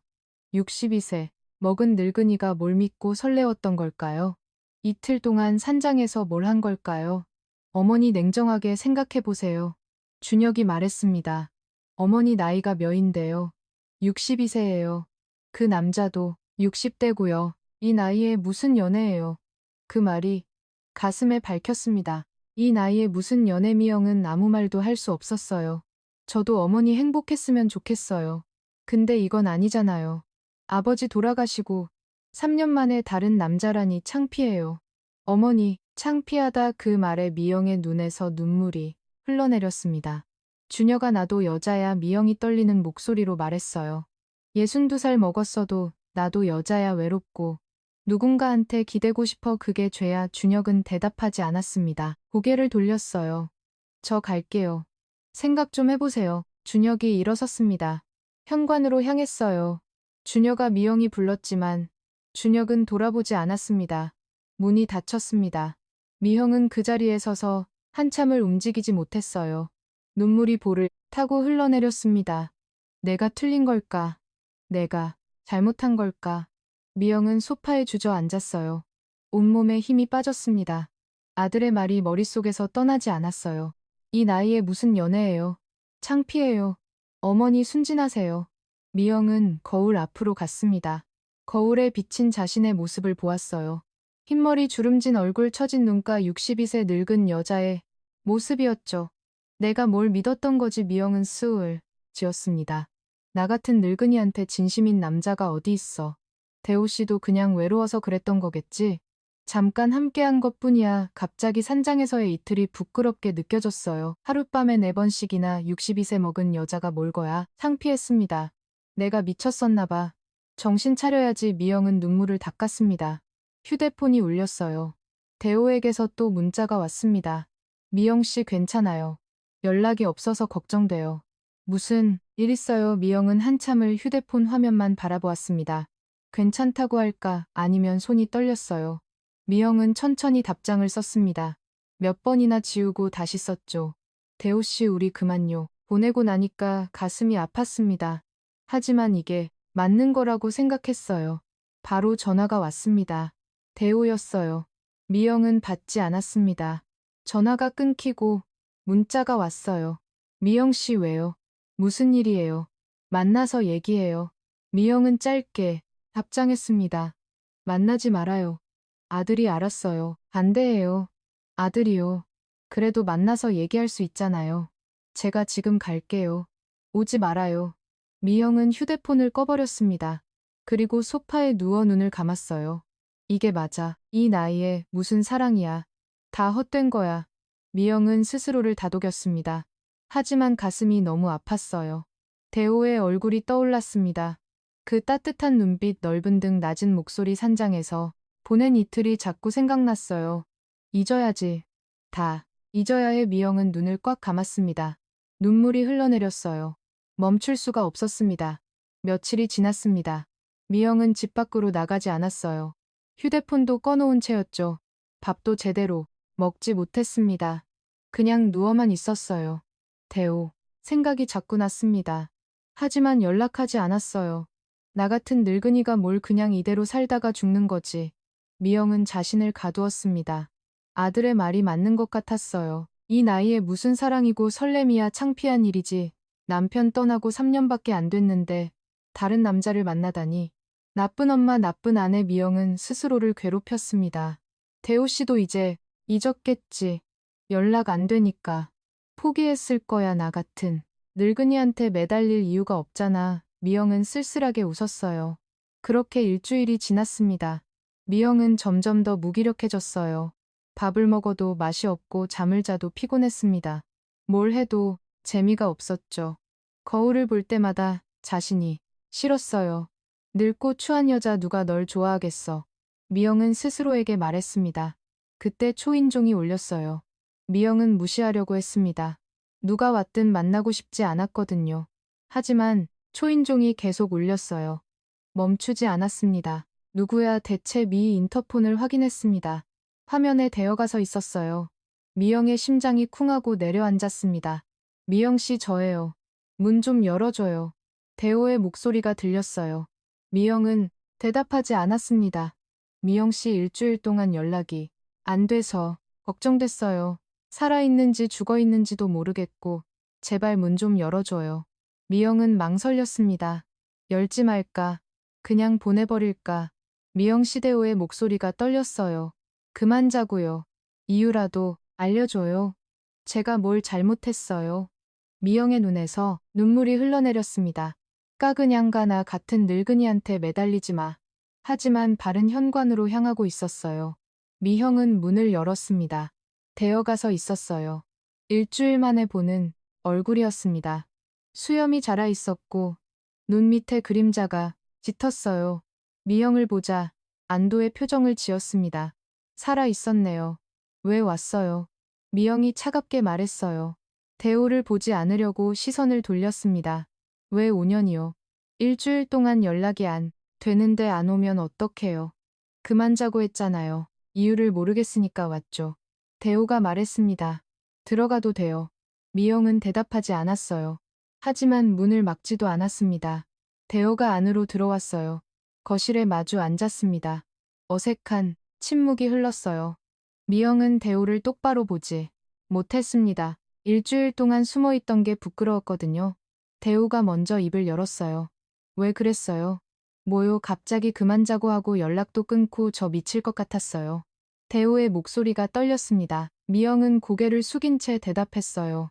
62세, 먹은 늙은이가 뭘 믿고 설레었던 걸까요? 이틀 동안 산장에서 뭘 한 걸까요? 어머니 냉정하게 생각해 보세요. 준혁이 말했습니다. 어머니 나이가 몇인데요? 62세예요. 그 남자도 60대고요. 이 나이에 무슨 연애예요? 그 말이 가슴에 밝혔습니다. 이 나이에 무슨 연애 미영은 아무 말도 할 수 없었어요. 저도 어머니 행복했으면 좋겠어요. 근데 이건 아니잖아요. 아버지 돌아가시고 3년 만에 다른 남자라니 창피해요. 어머니, 창피하다 그 말에 미영의 눈에서 눈물이 흘러내렸습니다. 준혁아 나도 여자야 미영이 떨리는 목소리로 말했어요. 62살 먹었어도 나도 여자야 외롭고 누군가한테 기대고 싶어 그게 죄야 준혁은 대답하지 않았습니다. 고개를 돌렸어요. 저 갈게요. 생각 좀 해보세요. 준혁이 일어섰습니다. 현관으로 향했어요. 준혁아 미영이 불렀지만 준혁은 돌아보지 않았습니다. 문이 닫혔습니다. 미형은 그 자리에 서서 한참을 움직이지 못했어요. 눈물이 볼을 타고 흘러내렸습니다. 내가 틀린 걸까? 내가 잘못한 걸까? 미영은 소파에 주저앉았어요. 온몸에 힘이 빠졌습니다. 아들의 말이 머릿속에서 떠나지 않았어요. 이 나이에 무슨 연애예요? 창피해요. 어머니 순진하세요. 미영은 거울 앞으로 갔습니다. 거울에 비친 자신의 모습을 보았어요. 흰머리 주름진 얼굴 처진 눈가 62세 늙은 여자의 모습이었죠. 내가 뭘 믿었던 거지. 미영은 스울 지었습니다. 나 같은 늙은이한테 진심인 남자가 어디 있어. 대호 씨도 그냥 외로워서 그랬던 거겠지. 잠깐 함께한 것뿐이야. 갑자기 산장에서의 이틀이 부끄럽게 느껴졌어요. 하룻밤에 4번씩이나 62세 먹은 여자가 뭘 거야. 창피했습니다. 내가 미쳤었나 봐. 정신 차려야지. 미영은 눈물을 닦았습니다. 휴대폰이 울렸어요. 대호에게서 또 문자가 왔습니다. 미영 씨 괜찮아요. 연락이 없어서 걱정돼요. 무슨 일 있어요? 미영은 한참을 휴대폰 화면만 바라보았습니다. 괜찮다고 할까 아니면 손이 떨렸어요. 미영은 천천히 답장을 썼습니다. 몇 번이나 지우고 다시 썼죠. 대호 씨 우리 그만요. 보내고 나니까 가슴이 아팠습니다. 하지만 이게 맞는 거라고 생각했어요. 바로 전화가 왔습니다. 대호였어요. 미영은 받지 않았습니다. 전화가 끊기고 문자가 왔어요. 미영 씨 왜요? 무슨 일이에요? 만나서 얘기해요. 미영은 짧게 답장했습니다. 만나지 말아요. 아들이 알았어요. 반대해요. 아들이요. 그래도 만나서 얘기할 수 있잖아요. 제가 지금 갈게요. 오지 말아요. 미영은 휴대폰을 꺼버렸습니다. 그리고 소파에 누워 눈을 감았어요. 이게 맞아. 이 나이에 무슨 사랑이야. 다 헛된 거야. 미영은 스스로를 다독였습니다. 하지만 가슴이 너무 아팠어요. 대호의 얼굴이 떠올랐습니다. 그 따뜻한 눈빛, 넓은 등, 낮은 목소리, 산장에서 보낸 이틀이 자꾸 생각났어요. 잊어야지. 다 잊어야 해. 미영은 눈을 꽉 감았습니다. 눈물이 흘러내렸어요. 멈출 수가 없었습니다. 며칠이 지났습니다. 미영은 집 밖으로 나가지 않았어요. 휴대폰도 꺼놓은 채였죠. 밥도 제대로 먹지 못했습니다. 그냥 누워만 있었어요. 대호, 생각이 자꾸 났습니다. 하지만 연락하지 않았어요. 나 같은 늙은이가 뭘 그냥 이대로 살다가 죽는 거지. 미영은 자신을 가두었습니다. 아들의 말이 맞는 것 같았어요. 이 나이에 무슨 사랑이고 설렘이야. 창피한 일이지. 남편 떠나고 3년밖에 안 됐는데 다른 남자를 만나다니. 나쁜 엄마, 나쁜 아내. 미영은 스스로를 괴롭혔습니다. 대호 씨도 이제 잊었겠지. 연락 안 되니까. 포기했을 거야. 나 같은 늙은이한테 매달릴 이유가 없잖아. 미영은 쓸쓸하게 웃었어요. 그렇게 일주일이 지났습니다. 미영은 점점 더 무기력해졌어요. 밥을 먹어도 맛이 없고 잠을 자도 피곤했습니다. 뭘 해도 재미가 없었죠. 거울을 볼 때마다 자신이 싫었어요. 늙고 추한 여자 누가 널 좋아하겠어. 미영은 스스로에게 말했습니다. 그때 초인종이 울렸어요. 미영은 무시하려고 했습니다. 누가 왔든 만나고 싶지 않았거든요. 하지만 초인종이 계속 울렸어요. 멈추지 않았습니다. 누구야 대체. 미 인터폰을 확인했습니다. 화면에 대어가 서 있었어요. 미영의 심장이 쿵하고 내려앉았습니다. 미영 씨 저예요. 문 좀 열어줘요. 대호의 목소리가 들렸어요. 미영은 대답하지 않았습니다. 미영 씨 일주일 동안 연락이 안 돼서 걱정됐어요. 살아있는지 죽어있는지도 모르겠고 제발 문 좀 열어줘요. 미영은 망설였습니다. 열지 말까? 그냥 보내버릴까? 미영 씨. 대호의 목소리가 떨렸어요. 그만 자고요. 이유라도 알려줘요. 제가 뭘 잘못했어요. 미영의 눈에서 눈물이 흘러내렸습니다. 까그냥가 나 같은 늙은이한테 매달리지 마. 하지만 발은 현관으로 향하고 있었어요. 미형은 문을 열었습니다. 대어가서 있었어요. 일주일 만에 보는 얼굴이었습니다. 수염이 자라 있었고 눈 밑에 그림자가 짙었어요. 미영을 보자 안도의 표정을 지었습니다. 살아 있었네요. 왜 왔어요? 미영이 차갑게 말했어요. 대호를 보지 않으려고 시선을 돌렸습니다. 왜 5년이요? 일주일 동안 연락이 안 되는데 안 오면 어떡해요? 그만 자고 했잖아요. 이유를 모르겠으니까 왔죠. 대호가 말했습니다. 들어가도 돼요. 미영은 대답하지 않았어요. 하지만 문을 막지도 않았습니다. 대호가 안으로 들어왔어요. 거실에 마주 앉았습니다. 어색한 침묵이 흘렀어요. 미영은 대호를 똑바로 보지 못했습니다. 일주일 동안 숨어있던 게 부끄러웠거든요. 대호가 먼저 입을 열었어요. 왜 그랬어요? 뭐요? 갑자기 그만 자고 하고 연락도 끊고 저 미칠 것 같았어요. 대호의 목소리가 떨렸습니다. 미영은 고개를 숙인 채 대답했어요.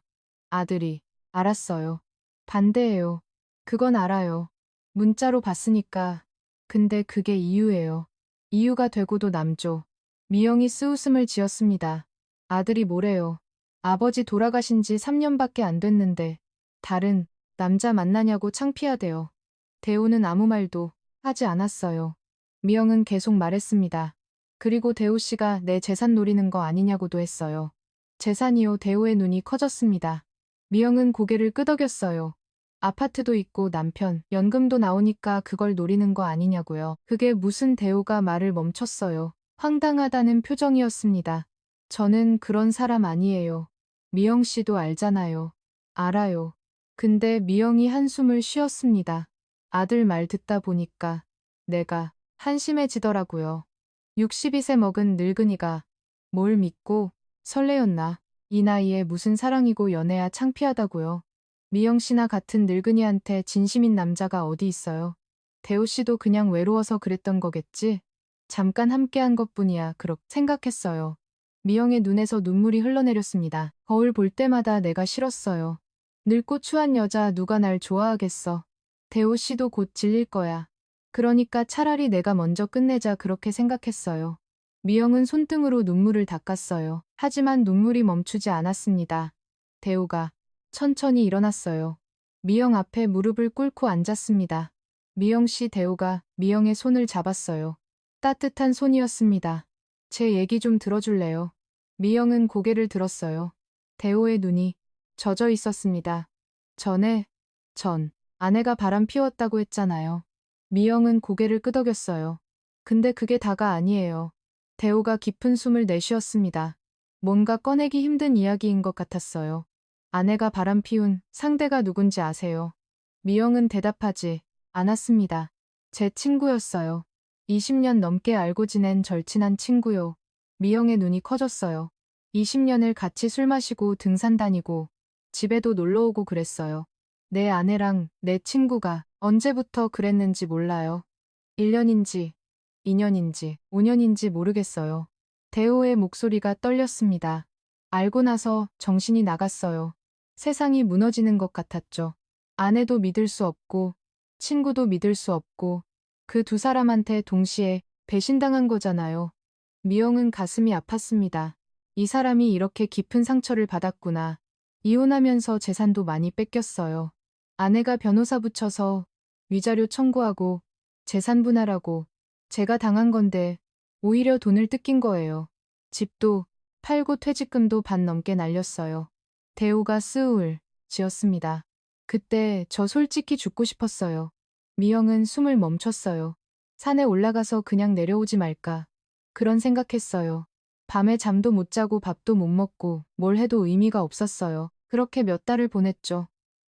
아들이, 알았어요. 반대해요. 그건 알아요. 문자로 봤으니까. 근데 그게 이유예요. 이유가 되고도 남죠. 미영이 쓰웃음을 지었습니다. 아들이 뭐래요. 아버지 돌아가신 지 3년밖에 안 됐는데 다른 남자 만나냐고 창피하대요. 대우는 아무 말도 하지 않았어요. 미영은 계속 말했습니다. 그리고 대우 씨가 내 재산 노리는 거 아니냐고도 했어요. 재산이요. 대우의 눈이 커졌습니다. 미영은 고개를 끄덕였어요. 아파트도 있고 남편, 연금도 나오니까 그걸 노리는 거 아니냐고요. 그게 무슨. 대우가 말을 멈췄어요. 황당하다는 표정이었습니다. 저는 그런 사람 아니에요. 미영 씨도 알잖아요. 알아요. 근데 미영이 한숨을 쉬었습니다. 아들 말 듣다 보니까 내가 한심해지더라고요. 62세 먹은 늙은이가 뭘 믿고 설레였나. 이 나이에 무슨 사랑이고 연애야. 창피하다고요. 미영 씨나 같은 늙은이한테 진심인 남자가 어디 있어요. 대우 씨도 그냥 외로워서 그랬던 거겠지? 잠깐 함께한 것뿐이야. 그렇게 생각했어요. 미영의 눈에서 눈물이 흘러내렸습니다. 거울 볼 때마다 내가 싫었어요. 늙고 추한 여자 누가 날 좋아하겠어. 대우 씨도 곧 질릴 거야. 그러니까 차라리 내가 먼저 끝내자. 그렇게 생각했어요. 미영은 손등으로 눈물을 닦았어요. 하지만 눈물이 멈추지 않았습니다. 대우가 천천히 일어났어요. 미영 앞에 무릎을 꿇고 앉았습니다. 미영 씨. 대우가 미영의 손을 잡았어요. 따뜻한 손이었습니다. 제 얘기 좀 들어줄래요? 미영은 고개를 들었어요. 대우의 눈이 젖어 있었습니다. 전 아내가 바람 피웠다고 했잖아요. 미영은 고개를 끄덕였어요. 근데 그게 다가 아니에요. 대우가 깊은 숨을 내쉬었습니다. 뭔가 꺼내기 힘든 이야기인 것 같았어요. 아내가 바람 피운 상대가 누군지 아세요? 미영은 대답하지 않았습니다. 제 친구였어요. 20년 넘게 알고 지낸 절친한 친구요. 미영의 눈이 커졌어요. 20년을 같이 술 마시고 등산 다니고 집에도 놀러 오고 그랬어요. 내 아내랑 내 친구가 언제부터 그랬는지 몰라요. 1년인지 2년인지 5년인지 모르겠어요. 대호의 목소리가 떨렸습니다. 알고 나서 정신이 나갔어요. 세상이 무너지는 것 같았죠. 아내도 믿을 수 없고 친구도 믿을 수 없고 그 두 사람한테 동시에 배신당한 거잖아요. 미영은 가슴이 아팠습니다. 이 사람이 이렇게 깊은 상처를 받았구나. 이혼하면서 재산도 많이 뺏겼어요. 아내가 변호사 붙여서 위자료 청구하고 재산 분할하고 제가 당한 건데 오히려 돈을 뜯긴 거예요. 집도 팔고 퇴직금도 반 넘게 날렸어요. 대우가 스울 지었습니다. 그때 저 솔직히 죽고 싶었어요. 미영은 숨을 멈췄어요. 산에 올라가서 그냥 내려오지 말까. 그런 생각했어요. 밤에 잠도 못 자고 밥도 못 먹고 뭘 해도 의미가 없었어요. 그렇게 몇 달을 보냈죠.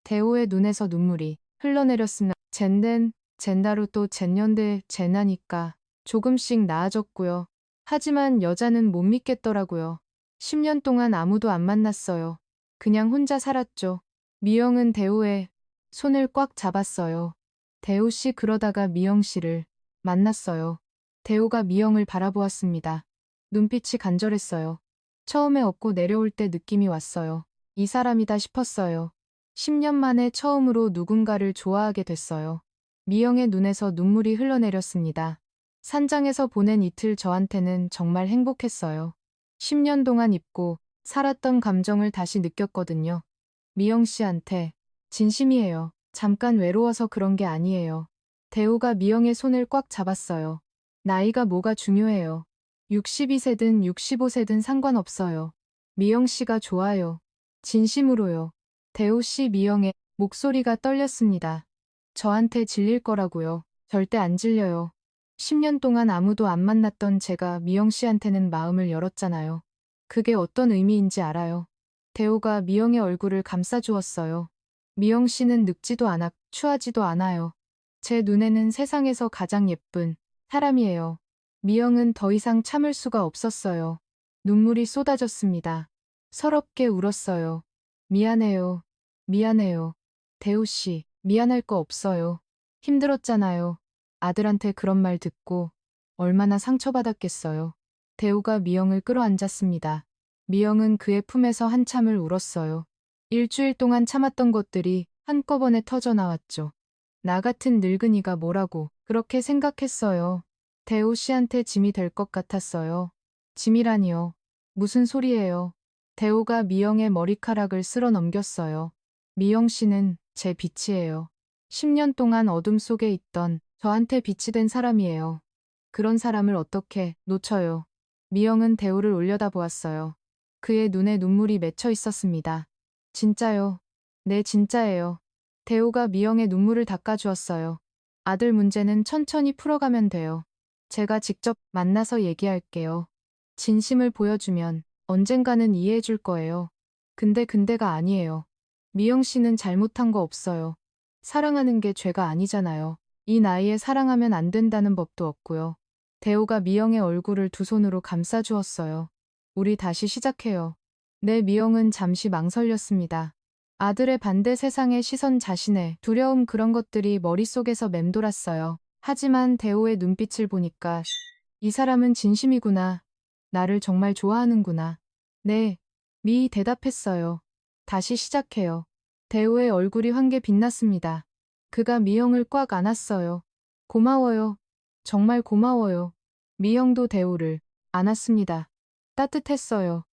대호의 눈에서 눈물이 흘러내렸으나 젠다로 또 젠년대 젠하니까 조금씩 나아졌고요. 하지만 여자는 못 믿겠더라고요. 10년 동안 아무도 안 만났어요. 그냥 혼자 살았죠. 미영은 대호의 손을 꽉 잡았어요. 대호 씨. 그러다가 미영 씨를 만났어요. 대호가 미영을 바라보았습니다. 눈빛이 간절했어요. 처음에 업고 내려올 때 느낌이 왔어요. 이 사람이다 싶었어요. 10년 만에 처음으로 누군가를 좋아하게 됐어요. 미영의 눈에서 눈물이 흘러내렸습니다. 산장에서 보낸 이틀 저한테는 정말 행복했어요. 10년 동안 잊고 살았던 감정을 다시 느꼈거든요. 미영 씨한테 진심이에요. 잠깐 외로워서 그런 게 아니에요. 대우가 미영의 손을 꽉 잡았어요. 나이가 뭐가 중요해요. 62세든 65세든 상관없어요. 미영 씨가 좋아요. 진심으로요. 대우 씨. 미영의 목소리가 떨렸습니다. 저한테 질릴 거라고요. 절대 안 질려요. 10년 동안 아무도 안 만났던 제가 미영 씨한테는 마음을 열었잖아요. 그게 어떤 의미인지 알아요. 대호가 미영의 얼굴을 감싸주었어요. 미영 씨는 늙지도 않아 추하지도 않아요. 제 눈에는 세상에서 가장 예쁜 사람이에요. 미영은 더 이상 참을 수가 없었어요. 눈물이 쏟아졌습니다. 서럽게 울었어요. 미안해요. 미안해요. 대우 씨, 미안할 거 없어요. 힘들었잖아요. 아들한테 그런 말 듣고 얼마나 상처받았겠어요. 대우가 미영을 끌어안았습니다. 미영은 그의 품에서 한참을 울었어요. 일주일 동안 참았던 것들이 한꺼번에 터져 나왔죠. 나 같은 늙은이가 뭐라고 그렇게 생각했어요. 대호 씨한테 짐이 될 것 같았어요. 짐이라니요. 무슨 소리예요. 대호가 미영의 머리카락을 쓸어 넘겼어요. 미영 씨는 제 빛이에요. 10년 동안 어둠 속에 있던 저한테 빛이 된 사람이에요. 그런 사람을 어떻게 놓쳐요. 미영은 대호를 올려다보았어요. 그의 눈에 눈물이 맺혀 있었습니다. 진짜요. 네, 진짜예요. 대호가 미영의 눈물을 닦아주었어요. 아들 문제는 천천히 풀어가면 돼요. 제가 직접 만나서 얘기할게요. 진심을 보여주면 언젠가는 이해해 줄 거예요. 근데가 아니에요. 미영 씨는 잘못한 거 없어요. 사랑하는 게 죄가 아니잖아요. 이 나이에 사랑하면 안 된다는 법도 없고요. 대호가 미영의 얼굴을 두 손으로 감싸주었어요. 우리 다시 시작해요. 네, 미영은 잠시 망설였습니다. 아들의 반대, 세상의 시선, 자신의 두려움, 그런 것들이 머릿속에서 맴돌았어요. 하지만 대호의 눈빛을 보니까 이 사람은 진심이구나. 나를 정말 좋아하는구나. 네, 미 대답했어요. 다시 시작해요. 대호의 얼굴이 환게 빛났습니다. 그가 미영을 꽉 안았어요. 고마워요. 정말 고마워요. 미영도 대호를 안았습니다. 따뜻했어요.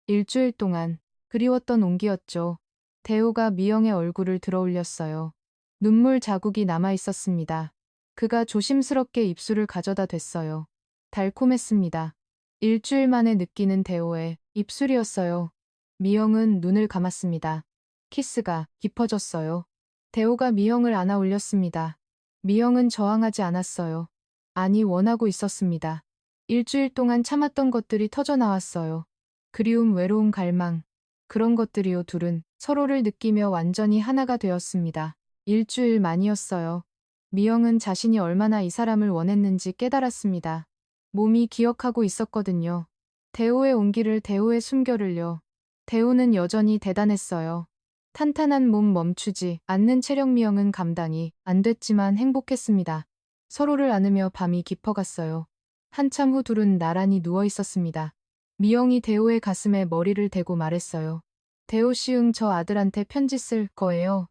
일주일 동안 그리웠던 온기였죠. 대호가 미영의 얼굴을 들어올렸어요. 눈물 자국이 남아 있었습니다. 그가 조심스럽게 입술을 가져다 댔어요. 달콤했습니다. 일주일 만에 느끼는 대호의 입술이었어요. 미영은 눈을 감았습니다. 키스가 깊어졌어요. 대호가 미영을 안아 올렸습니다. 미영은 저항하지 않았어요. 아니, 원하고 있었습니다. 일주일 동안 참았던 것들이 터져 나왔어요. 그리움, 외로움, 갈망. 그런 것들이요. 둘은 서로를 느끼며 완전히 하나가 되었습니다. 일주일 만이었어요. 미영은 자신이 얼마나 이 사람을 원했는지 깨달았습니다. 몸이 기억하고 있었거든요. 대호의 온기를, 대호의 숨결을요. 대호는 여전히 대단했어요. 탄탄한 몸, 멈추지 않는 체력. 미영은 감당이 안 됐지만 행복했습니다. 서로를 안으며 밤이 깊어갔어요. 한참 후 둘은 나란히 누워 있었습니다. 미영이 대호의 가슴에 머리를 대고 말했어요. 대호 씨, 응, 저 아들한테 편지 쓸 거예요.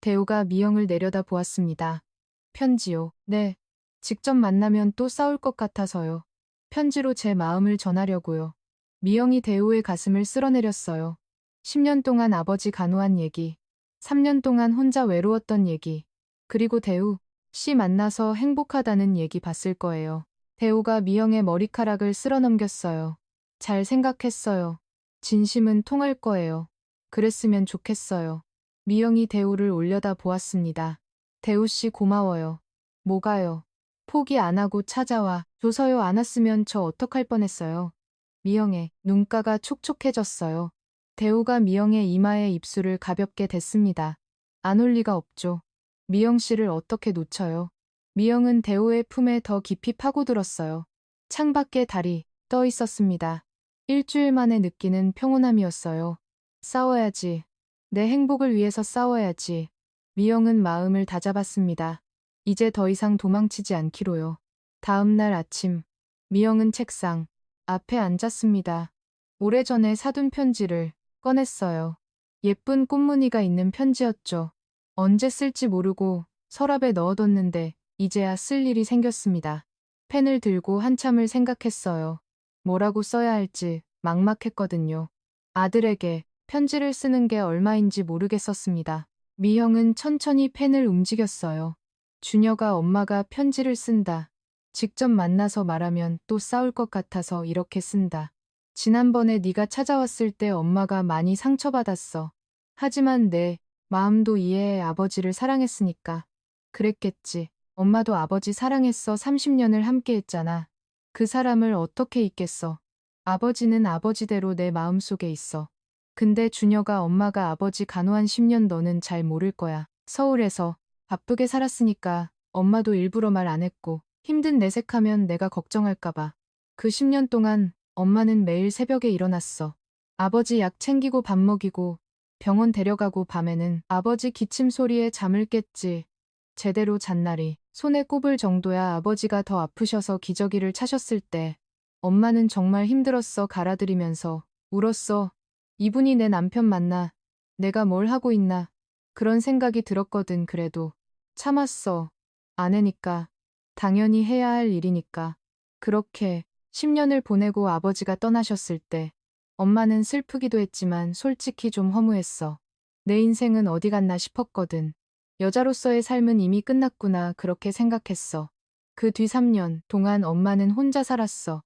대호가 미영을 내려다 보았습니다. 편지요? 네. 직접 만나면 또 싸울 것 같아서요. 편지로 제 마음을 전하려고요. 미영이 대호의 가슴을 쓸어내렸어요. 10년 동안 아버지 간호한 얘기, 3년 동안 혼자 외로웠던 얘기, 그리고 대호 씨 만나서 행복하다는 얘기 봤을 거예요. 대호가 미영의 머리카락을 쓸어넘겼어요. 잘 생각했어요. 진심은 통할 거예요. 그랬으면 좋겠어요. 미영이 대호를 올려다 보았습니다. 대호 씨, 고마워요. 뭐가요? 포기 안 하고 찾아와 줘서요. 안 왔으면 저 어떡할 뻔했어요. 미영의 눈가가 촉촉해졌어요. 대호가 미영의 이마에 입술을 가볍게 댔습니다. 안 올 리가 없죠. 미영 씨를 어떻게 놓쳐요. 미영은 대호의 품에 더 깊이 파고들었어요. 창밖에 달이 떠 있었습니다. 일주일 만에 느끼는 평온함이었어요. 싸워야지. 내 행복을 위해서 싸워야지. 미영은 마음을 다잡았습니다. 이제 더 이상 도망치지 않기로요. 다음 날 아침, 미영은 책상 앞에 앉았습니다. 오래전에 사둔 편지를 꺼냈어요. 예쁜 꽃무늬가 있는 편지였죠. 언제 쓸지 모르고 서랍에 넣어뒀는데 이제야 쓸 일이 생겼습니다. 펜을 들고 한참을 생각했어요. 뭐라고 써야 할지 막막했거든요. 아들에게 편지를 쓰는 게 얼마인지 모르겠었습니다. 미영은 천천히 펜을 움직였어요. 준혁아, 엄마가 편지를 쓴다. 직접 만나서 말하면 또 싸울 것 같아서 이렇게 쓴다. 지난번에 네가 찾아왔을 때 엄마가 많이 상처받았어. 하지만 내 마음도 이해해. 아버지를 사랑했으니까. 그랬겠지. 엄마도 아버지 사랑했어. 30년을 함께했잖아. 그 사람을 어떻게 잊겠어. 아버지는 아버지대로 내 마음속에 있어. 근데 준혁아, 엄마가 아버지 간호한 10년 너는 잘 모를 거야. 서울에서 바쁘게 살았으니까 엄마도 일부러 말 안 했고 힘든 내색하면 내가 걱정할까봐. 그 10년 동안 엄마는 매일 새벽에 일어났어. 아버지 약 챙기고 밥 먹이고 병원 데려가고 밤에는 아버지 기침 소리에 잠을 깼지. 제대로 잔 날이 손에 꼽을 정도야. 아버지가 더 아프셔서 기저귀를 차셨을 때 엄마는 정말 힘들었어. 갈아드리면서 울었어. 이분이 내 남편 맞나? 내가 뭘 하고 있나. 그런 생각이 들었거든. 그래도 참았어. 아내니까. 당연히 해야 할 일이니까. 그렇게 10년을 보내고 아버지가 떠나셨을 때 엄마는 슬프기도 했지만 솔직히 좀 허무했어. 내 인생은 어디 갔나 싶었거든. 여자로서의 삶은 이미 끝났구나 그렇게 생각했어. 그 뒤 3년 동안 엄마는 혼자 살았어.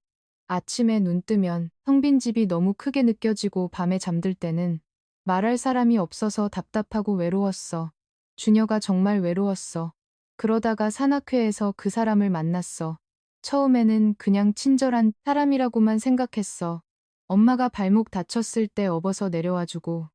아침에 눈 뜨면 텅 빈 집이 너무 크게 느껴지고 밤에 잠들 때는 말할 사람이 없어서 답답하고 외로웠어. 주녀가 정말 외로웠어. 그러다가 산악회에서 그 사람을 만났어. 처음에는 그냥 친절한 사람이라고만 생각했어. 엄마가 발목 다쳤을 때 업어서 내려와주고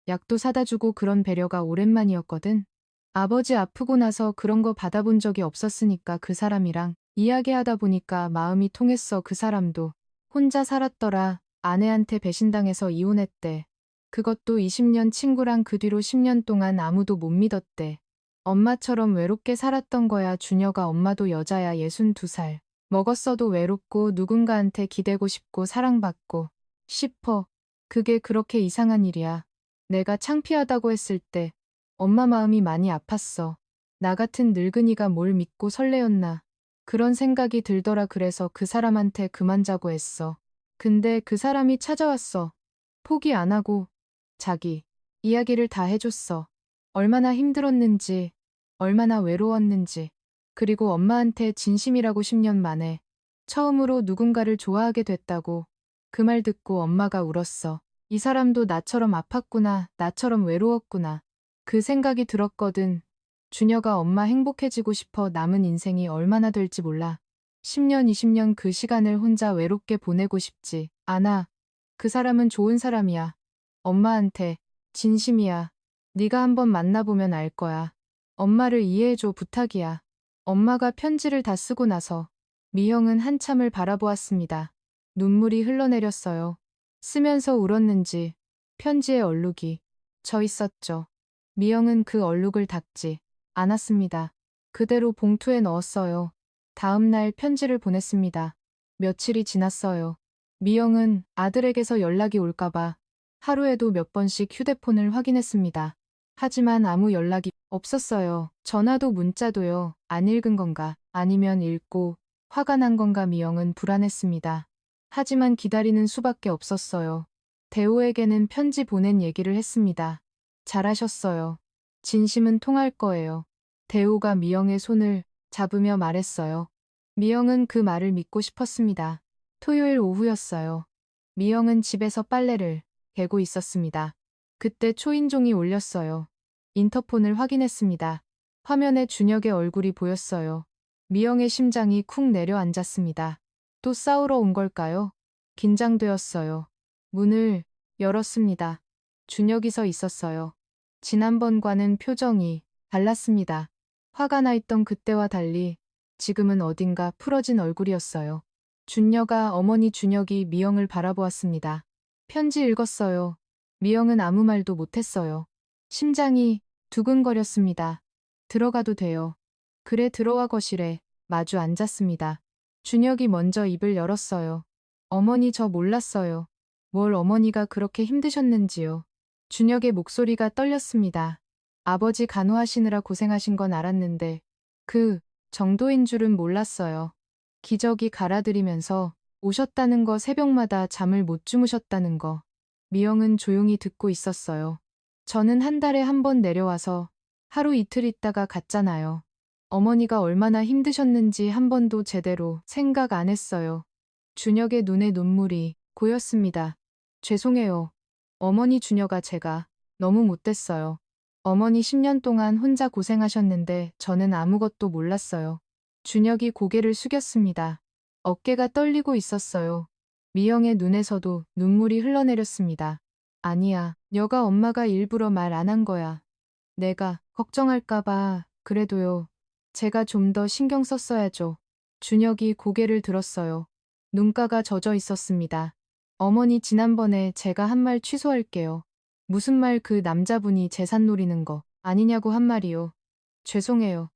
약도 사다 주고 그런 배려가 오랜만이었거든. 아버지 아프고 나서 그런 거 받아본 적이 없었으니까 그 사람이랑 이야기하다 보니까 마음이 통했어. 그 사람도 혼자 살았더라. 아내한테 배신당해서 이혼했대. 그것도 20년 친구랑 그 뒤로 10년 동안 아무도 못 믿었대. 엄마처럼 외롭게 살았던 거야. 주녀가 엄마도 여자야 62살. 먹었어도 외롭고 누군가한테 기대고 싶고 사랑받고 싶어. 그게 그렇게 이상한 일이야. 내가 창피하다고 했을 때 엄마 마음이 많이 아팠어. 나 같은 늙은이가 뭘 믿고 설레었나. 그런 생각이 들더라. 그래서 그 사람한테 그만 자고 했어. 근데 그 사람이 찾아왔어. 포기 안 하고 자기 이야기를 다 해줬어. 얼마나 힘들었는지, 얼마나 외로웠는지, 그리고 엄마한테 진심이라고 10년 만에 처음으로 누군가를 좋아하게 됐다고. 그 말 듣고 엄마가 울었어. 이 사람도 나처럼 아팠구나, 나처럼 외로웠구나. 그 생각이 들었거든. 주녀가 엄마 행복해지고 싶어. 남은 인생이 얼마나 될지 몰라. 10년, 20년 그 시간을 혼자 외롭게 보내고 싶지 않아. 그 사람은 좋은 사람이야. 엄마한테 진심이야. 네가 한번 만나보면 알 거야. 엄마를 이해해줘. 부탁이야. 엄마가 편지를 다 쓰고 나서 미영은 한참을 바라보았습니다. 눈물이 흘러내렸어요. 쓰면서 울었는지 편지의 얼룩이 져 있었죠. 미영은 그 얼룩을 닦지 않았습니다. 그대로 봉투에 넣었어요. 다음 날 편지를 보냈습니다. 며칠이 지났어요. 미영은 아들에게서 연락이 올까봐 하루에도 몇 번씩 휴대폰을 확인했습니다. 하지만 아무 연락이 없었어요. 전화도 문자도요. 안 읽은 건가? 아니면 읽고 화가 난 건가? 미영은 불안했습니다. 하지만 기다리는 수밖에 없었어요. 대호에게는 편지 보낸 얘기를 했습니다. 잘하셨어요. 진심은 통할 거예요. 대호가 미영의 손을 잡으며 말했어요. 미영은 그 말을 믿고 싶었습니다. 토요일 오후였어요. 미영은 집에서 빨래를 개고 있었습니다. 그때 초인종이 울렸어요. 인터폰을 확인했습니다. 화면에 준혁의 얼굴이 보였어요. 미영의 심장이 쿵 내려앉았습니다. 또 싸우러 온 걸까요? 긴장되었어요. 문을 열었습니다. 준혁이 서 있었어요. 지난번과는 표정이 달랐습니다. 화가 나 있던 그때와 달리 지금은 어딘가 풀어진 얼굴이었어요. 준혁아, 어머니. 준혁이 미영을 바라보았습니다. 편지 읽었어요. 미영은 아무 말도 못했어요. 심장이 두근거렸습니다. 들어가도 돼요. 그래, 들어와. 거실에 마주 앉았습니다. 준혁이 먼저 입을 열었어요. 어머니, 저 몰랐어요. 뭘 어머니가 그렇게 힘드셨는지요. 준혁의 목소리가 떨렸습니다. 아버지 간호하시느라 고생하신 건 알았는데 그 정도인 줄은 몰랐어요. 기저귀 갈아드리면서 오셨다는 거, 새벽마다 잠을 못 주무셨다는 거. 미영은 조용히 듣고 있었어요. 저는 한 달에 한 번 내려와서 하루 이틀 있다가 갔잖아요. 어머니가 얼마나 힘드셨는지 한 번도 제대로 생각 안 했어요. 준혁의 눈에 눈물이 고였습니다. 죄송해요. 어머니. 준혁아, 제가 너무 못됐어요. 어머니 10년 동안 혼자 고생하셨는데 저는 아무것도 몰랐어요. 준혁이 고개를 숙였습니다. 어깨가 떨리고 있었어요. 미영의 눈에서도 눈물이 흘러내렸습니다. 아니야, 여가 엄마가 일부러 말 안 한 거야. 내가 걱정할까봐. 그래도요. 제가 좀 더 신경 썼어야죠. 준혁이 고개를 들었어요. 눈가가 젖어 있었습니다. 어머니, 지난번에 제가 한 말 취소할게요. 무슨 말? 그 남자분이 재산 노리는 거 아니냐고 한 말이요. 죄송해요.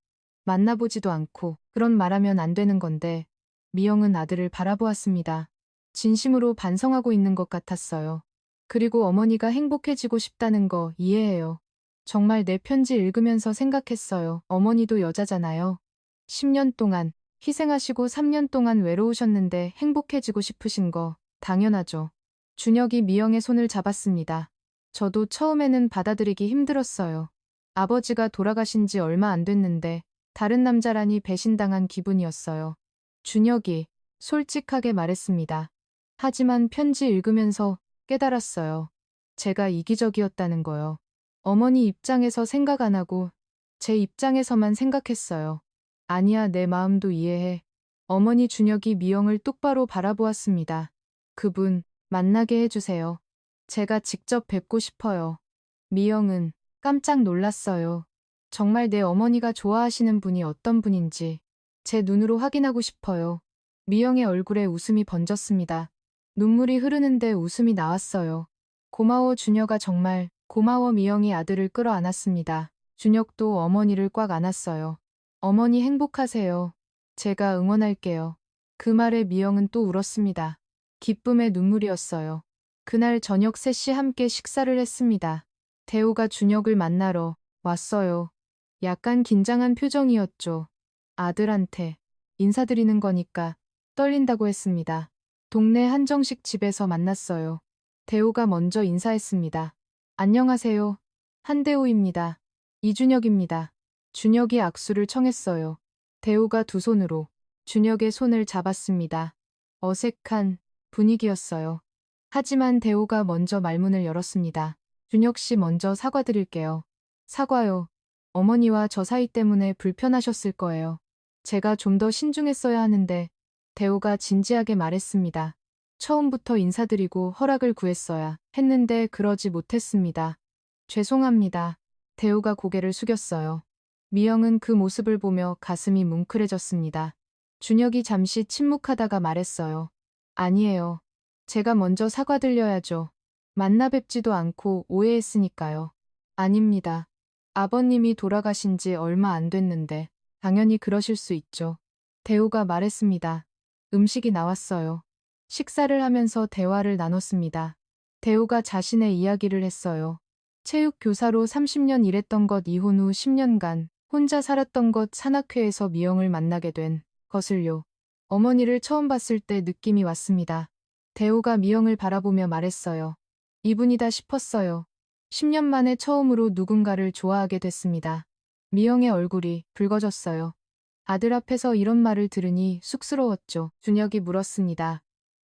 만나보지도 않고 그런 말하면 안 되는 건데. 미영은 아들을 바라보았습니다. 진심으로 반성하고 있는 것 같았어요. 그리고 어머니가 행복해지고 싶다는 거 이해해요. 정말 내 편지 읽으면서 생각했어요. 어머니도 여자잖아요. 10년 동안 희생하시고 3년 동안 외로우셨는데 행복해지고 싶으신 거 당연하죠. 준혁이 미영의 손을 잡았습니다. 저도 처음에는 받아들이기 힘들었어요. 아버지가 돌아가신 지 얼마 안 됐는데 다른 남자라니 배신당한 기분이었어요. 준혁이 솔직하게 말했습니다. 하지만 편지 읽으면서 깨달았어요. 제가 이기적이었다는 거요. 어머니 입장에서 생각 안 하고 제 입장에서만 생각했어요. 아니야, 내 마음도 이해해. 어머니 준혁이 미영을 똑바로 바라보았습니다. 그분 만나게 해주세요. 제가 직접 뵙고 싶어요. 미영은 깜짝 놀랐어요. 정말 내 어머니가 좋아하시는 분이 어떤 분인지 제 눈으로 확인하고 싶어요. 미영의 얼굴에 웃음이 번졌습니다. 눈물이 흐르는데 웃음이 나왔어요. 고마워 준혁아, 정말 고마워. 미영이 아들을 끌어안았습니다. 준혁도 어머니를 꽉 안았어요. 어머니 행복하세요. 제가 응원할게요. 그 말에 미영은 또 울었습니다. 기쁨의 눈물이었어요. 그날 저녁 셋이 함께 식사를 했습니다. 대호가 준혁을 만나러 왔어요. 약간 긴장한 표정이었죠. 아들한테 인사드리는 거니까 떨린다고 했습니다. 동네 한정식 집에서 만났어요. 대호가 먼저 인사했습니다. 안녕하세요. 한대호입니다. 이준혁입니다. 준혁이 악수를 청했어요. 대호가 두 손으로 준혁의 손을 잡았습니다. 어색한 분위기였어요. 하지만 대호가 먼저 말문을 열었습니다. 준혁 씨, 먼저 사과드릴게요. 사과요. 어머니와 저 사이 때문에 불편하셨을 거예요. 제가 좀 더 신중했어야 하는데. 대호가 진지하게 말했습니다. 처음부터 인사드리고 허락을 구했어야 했는데 그러지 못했습니다. 죄송합니다. 대호가 고개를 숙였어요. 미영은 그 모습을 보며 가슴이 뭉클해졌습니다. 준혁이 잠시 침묵하다가 말했어요. 아니에요. 제가 먼저 사과드려야죠. 만나 뵙지도 않고 오해했으니까요. 아닙니다. 아버님이 돌아가신 지 얼마 안 됐는데 당연히 그러실 수 있죠. 대호가 말했습니다. 음식이 나왔어요. 식사를 하면서 대화를 나눴습니다. 대호가 자신의 이야기를 했어요. 체육 교사로 30년 일했던 것, 이혼 후 10년간 혼자 살았던 것, 산악회에서 미영을 만나게 된 것을요. 어머니를 처음 봤을 때 느낌이 왔습니다. 대호가 미영을 바라보며 말했어요. 이분이다 싶었어요. 10년 만에 처음으로 누군가를 좋아하게 됐습니다. 미영의 얼굴이 붉어졌어요. 아들 앞에서 이런 말을 들으니 쑥스러웠죠. 준혁이 물었습니다.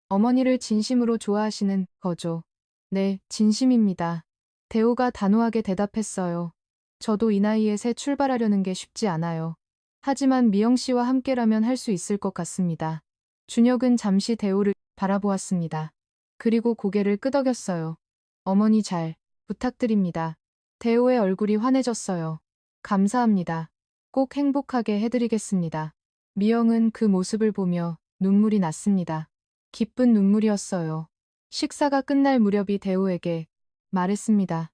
어머니를 진심으로 좋아하시는 거죠? 네, 진심입니다. 대호가 단호하게 대답했어요. 저도 이 나이에 새 출발하려는 게 쉽지 않아요. 하지만 미영 씨와 함께라면 할 수 있을 것 같습니다. 준혁은 잠시 대호를 바라보았습니다. 그리고 고개를 끄덕였어요. 어머니 잘 부탁드립니다. 대호의 얼굴이 환해졌어요. 감사합니다. 꼭 행복하게 해드리겠습니다. 미영은 그 모습을 보며 눈물이 났습니다. 기쁜 눈물이었어요. 식사가 끝날 무렵이 대호에게 말했습니다.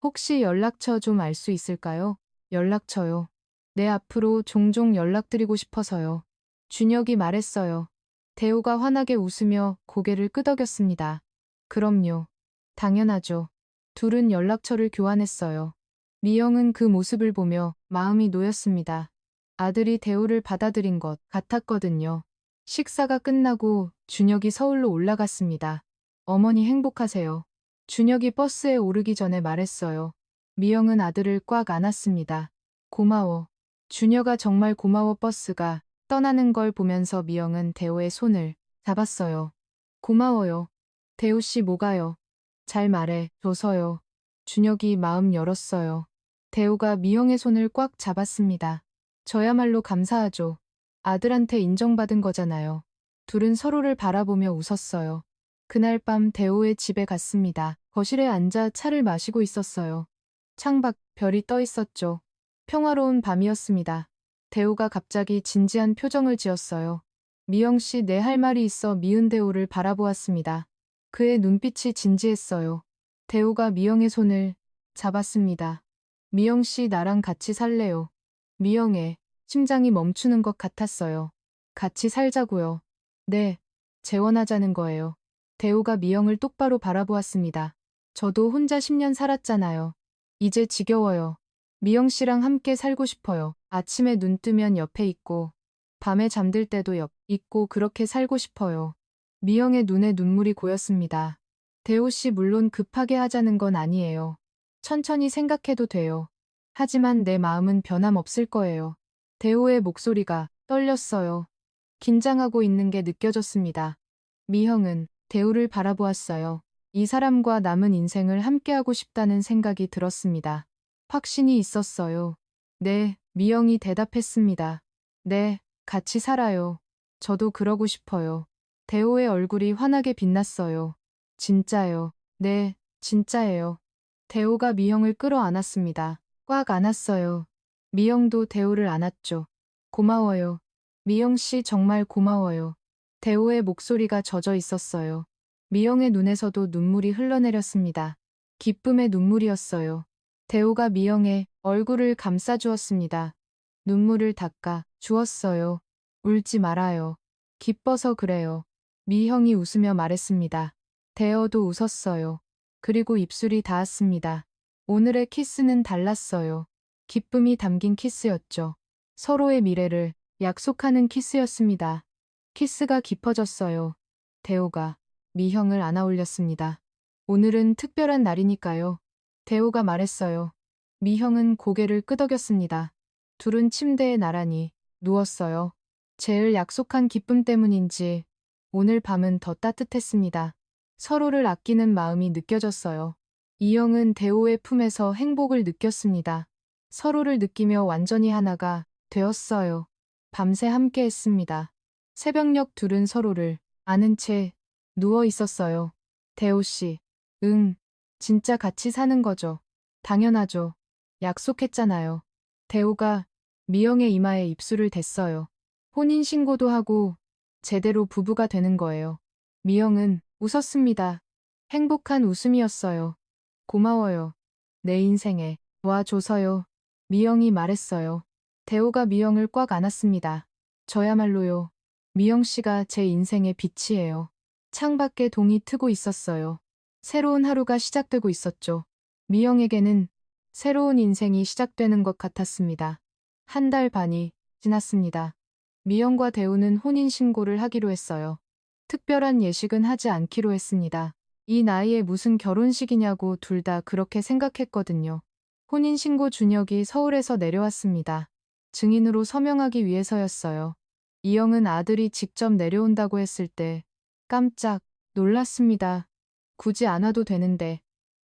혹시 연락처 좀 알 수 있을까요? 연락처요. 네, 앞으로 종종 연락드리고 싶어서요. 준혁이 말했어요. 대호가 환하게 웃으며 고개를 끄덕였습니다. 그럼요. 당연하죠. 둘은 연락처를 교환했어요. 미영은 그 모습을 보며 마음이 놓였습니다. 아들이 대호를 받아들인 것 같았거든요. 식사가 끝나고 준혁이 서울로 올라갔습니다. 어머니 행복하세요. 준혁이 버스에 오르기 전에 말했어요. 미영은 아들을 꽉 안았습니다. 고마워. 준혁아, 정말 고마워. 버스가 떠나는 걸 보면서 미영은 대호의 손을 잡았어요. 고마워요. 대호 씨, 뭐가요? 잘 말해 줘서요. 준혁이 마음 열었어요. 대호가 미영의 손을 꽉 잡았습니다. 저야말로 감사하죠. 아들한테 인정받은 거잖아요. 둘은 서로를 바라보며 웃었어요. 그날 밤 대호의 집에 갔습니다. 거실에 앉아 차를 마시고 있었어요. 창밖 별이 떠 있었죠. 평화로운 밤이었습니다. 대호가 갑자기 진지한 표정을 지었어요. 미영 씨, 내 할 말이 있어. 미운 대호를 바라보았습니다. 그의 눈빛이 진지했어요. 대호가 미영의 손을 잡았습니다. 미영 씨, 나랑 같이 살래요. 미영의 심장이 멈추는 것 같았어요. 같이 살자고요. 네, 재혼하자는 거예요. 대호가 미영을 똑바로 바라보았습니다. 저도 혼자 10년 살았잖아요. 이제 지겨워요. 미영 씨랑 함께 살고 싶어요. 아침에 눈 뜨면 옆에 있고, 밤에 잠들 때도 옆 있고 그렇게 살고 싶어요. 미영의 눈에 눈물이 고였습니다. 대호 씨 물론 급하게 하자는 건 아니에요. 천천히 생각해도 돼요. 하지만 내 마음은 변함없을 거예요. 대호의 목소리가 떨렸어요. 긴장하고 있는 게 느껴졌습니다. 미형은 대호를 바라보았어요. 이 사람과 남은 인생을 함께하고 싶다는 생각이 들었습니다. 확신이 있었어요. 네, 미영이 대답했습니다. 네, 같이 살아요. 저도 그러고 싶어요. 대호의 얼굴이 환하게 빛났어요. 진짜요. 네, 진짜예요. 대호가 미형을 끌어안았습니다. 꽉 안았어요. 미영도 대호를 안았죠. 고마워요. 미영 씨 정말 고마워요. 대호의 목소리가 젖어 있었어요. 미영의 눈에서도 눈물이 흘러내렸습니다. 기쁨의 눈물이었어요. 대호가 미영의 얼굴을 감싸주었습니다. 눈물을 닦아 주었어요. 울지 말아요. 기뻐서 그래요. 미형이 웃으며 말했습니다. 대호도 웃었어요. 그리고 입술이 닿았습니다. 오늘의 키스는 달랐어요. 기쁨이 담긴 키스였죠. 서로의 미래를 약속하는 키스였습니다. 키스가 깊어졌어요. 대호가 미형을 안아 올렸습니다. 오늘은 특별한 날이니까요. 대호가 말했어요. 미형은 고개를 끄덕였습니다. 둘은 침대에 나란히 누웠어요. 제일 약속한 기쁨 때문인지 오늘 밤은 더 따뜻했습니다. 서로를 아끼는 마음이 느껴졌어요. 이영은 대호의 품에서 행복을 느꼈습니다. 서로를 느끼며 완전히 하나가 되었어요. 밤새 함께 했습니다. 새벽녘 둘은 서로를 아는 채 누워 있었어요. 대호 씨, 응, 진짜 같이 사는 거죠. 당연하죠. 약속했잖아요. 대호가 미영의 이마에 입술을 댔어요. 혼인신고도 하고 제대로 부부가 되는 거예요. 미영은 웃었습니다. 행복한 웃음이었어요. 고마워요. 내 인생에 와줘서요. 미영이 말했어요. 대호가 미영을 꽉 안았습니다. 저야말로요. 미영 씨가 제 인생의 빛이에요. 창밖에 동이 트고 있었어요. 새로운 하루가 시작되고 있었죠. 미영에게는 새로운 인생이 시작되는 것 같았습니다. 한 달 반이 지났습니다. 미영과 대우는 혼인신고를 하기로 했어요. 특별한 예식은 하지 않기로 했습니다. 이 나이에 무슨 결혼식이냐고 둘 다 그렇게 생각했거든요. 혼인신고 준혁이 서울에서 내려왔습니다. 증인으로 서명하기 위해서였어요. 이영은 아들이 직접 내려온다고 했을 때 깜짝 놀랐습니다. 굳이 안 와도 되는데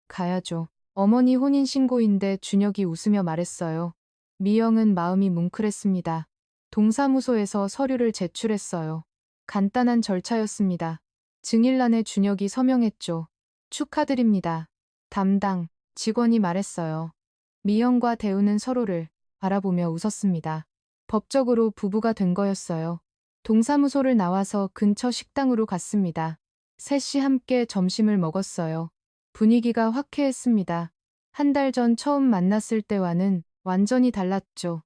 가야죠. 어머니 혼인신고인데 준혁이 웃으며 말했어요. 미영은 마음이 뭉클했습니다. 동사무소에서 서류를 제출했어요. 간단한 절차였습니다. 증인란에 준혁이 서명했죠. 축하드립니다. 담당 직원이 말했어요. 미영과 대우는 서로를 바라보며 웃었습니다. 법적으로 부부가 된 거였어요. 동사무소를 나와서 근처 식당으로 갔습니다. 셋이 함께 점심을 먹었어요. 분위기가 화쾌했습니다. 한 달 전 처음 만났을 때와는 완전히 달랐죠.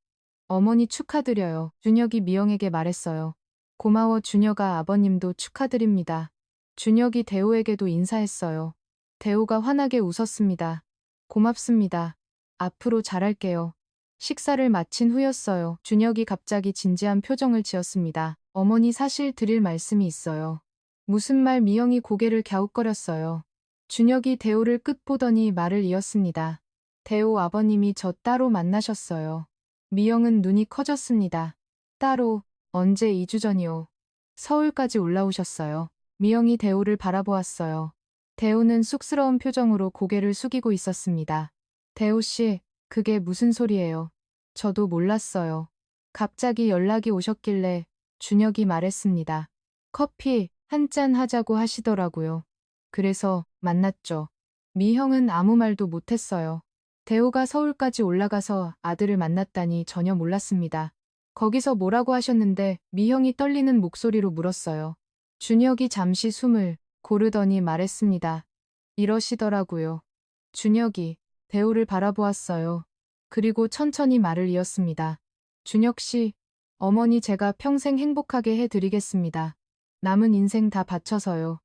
어머니 축하드려요. 준혁이 미영에게 말했어요. 고마워 준혁아 아버님도 축하드립니다. 준혁이 대호에게도 인사했어요. 대호가 환하게 웃었습니다. 고맙습니다. 앞으로 잘할게요. 식사를 마친 후였어요. 준혁이 갑자기 진지한 표정을 지었습니다. 어머니 사실 드릴 말씀이 있어요. 무슨 말 미영이 고개를 갸웃거렸어요. 준혁이 대호를 끝보더니 말을 이었습니다. 대호 아버님이 저 따로 만나셨어요. 미영은 눈이 커졌습니다. 따로, 언제 2주 전이요. 서울까지 올라오셨어요. 미영이 대호를 바라보았어요. 대호는 쑥스러운 표정으로 고개를 숙이고 있었습니다. 대호 씨, 그게 무슨 소리예요? 저도 몰랐어요. 갑자기 연락이 오셨길래 준혁이 말했습니다. 커피 한 잔 하자고 하시더라고요. 그래서 만났죠. 미형은 아무 말도 못했어요. 대호가 서울까지 올라가서 아들을 만났다니 전혀 몰랐습니다. 거기서 뭐라고 하셨는데 미형이 떨리는 목소리로 물었어요. 준혁이 잠시 숨을 고르더니 말했습니다. 이러시더라고요. 준혁이 대호를 바라보았어요. 그리고 천천히 말을 이었습니다. 준혁 씨, 어머니 제가 평생 행복하게 해드리겠습니다. 남은 인생 다 바쳐서요.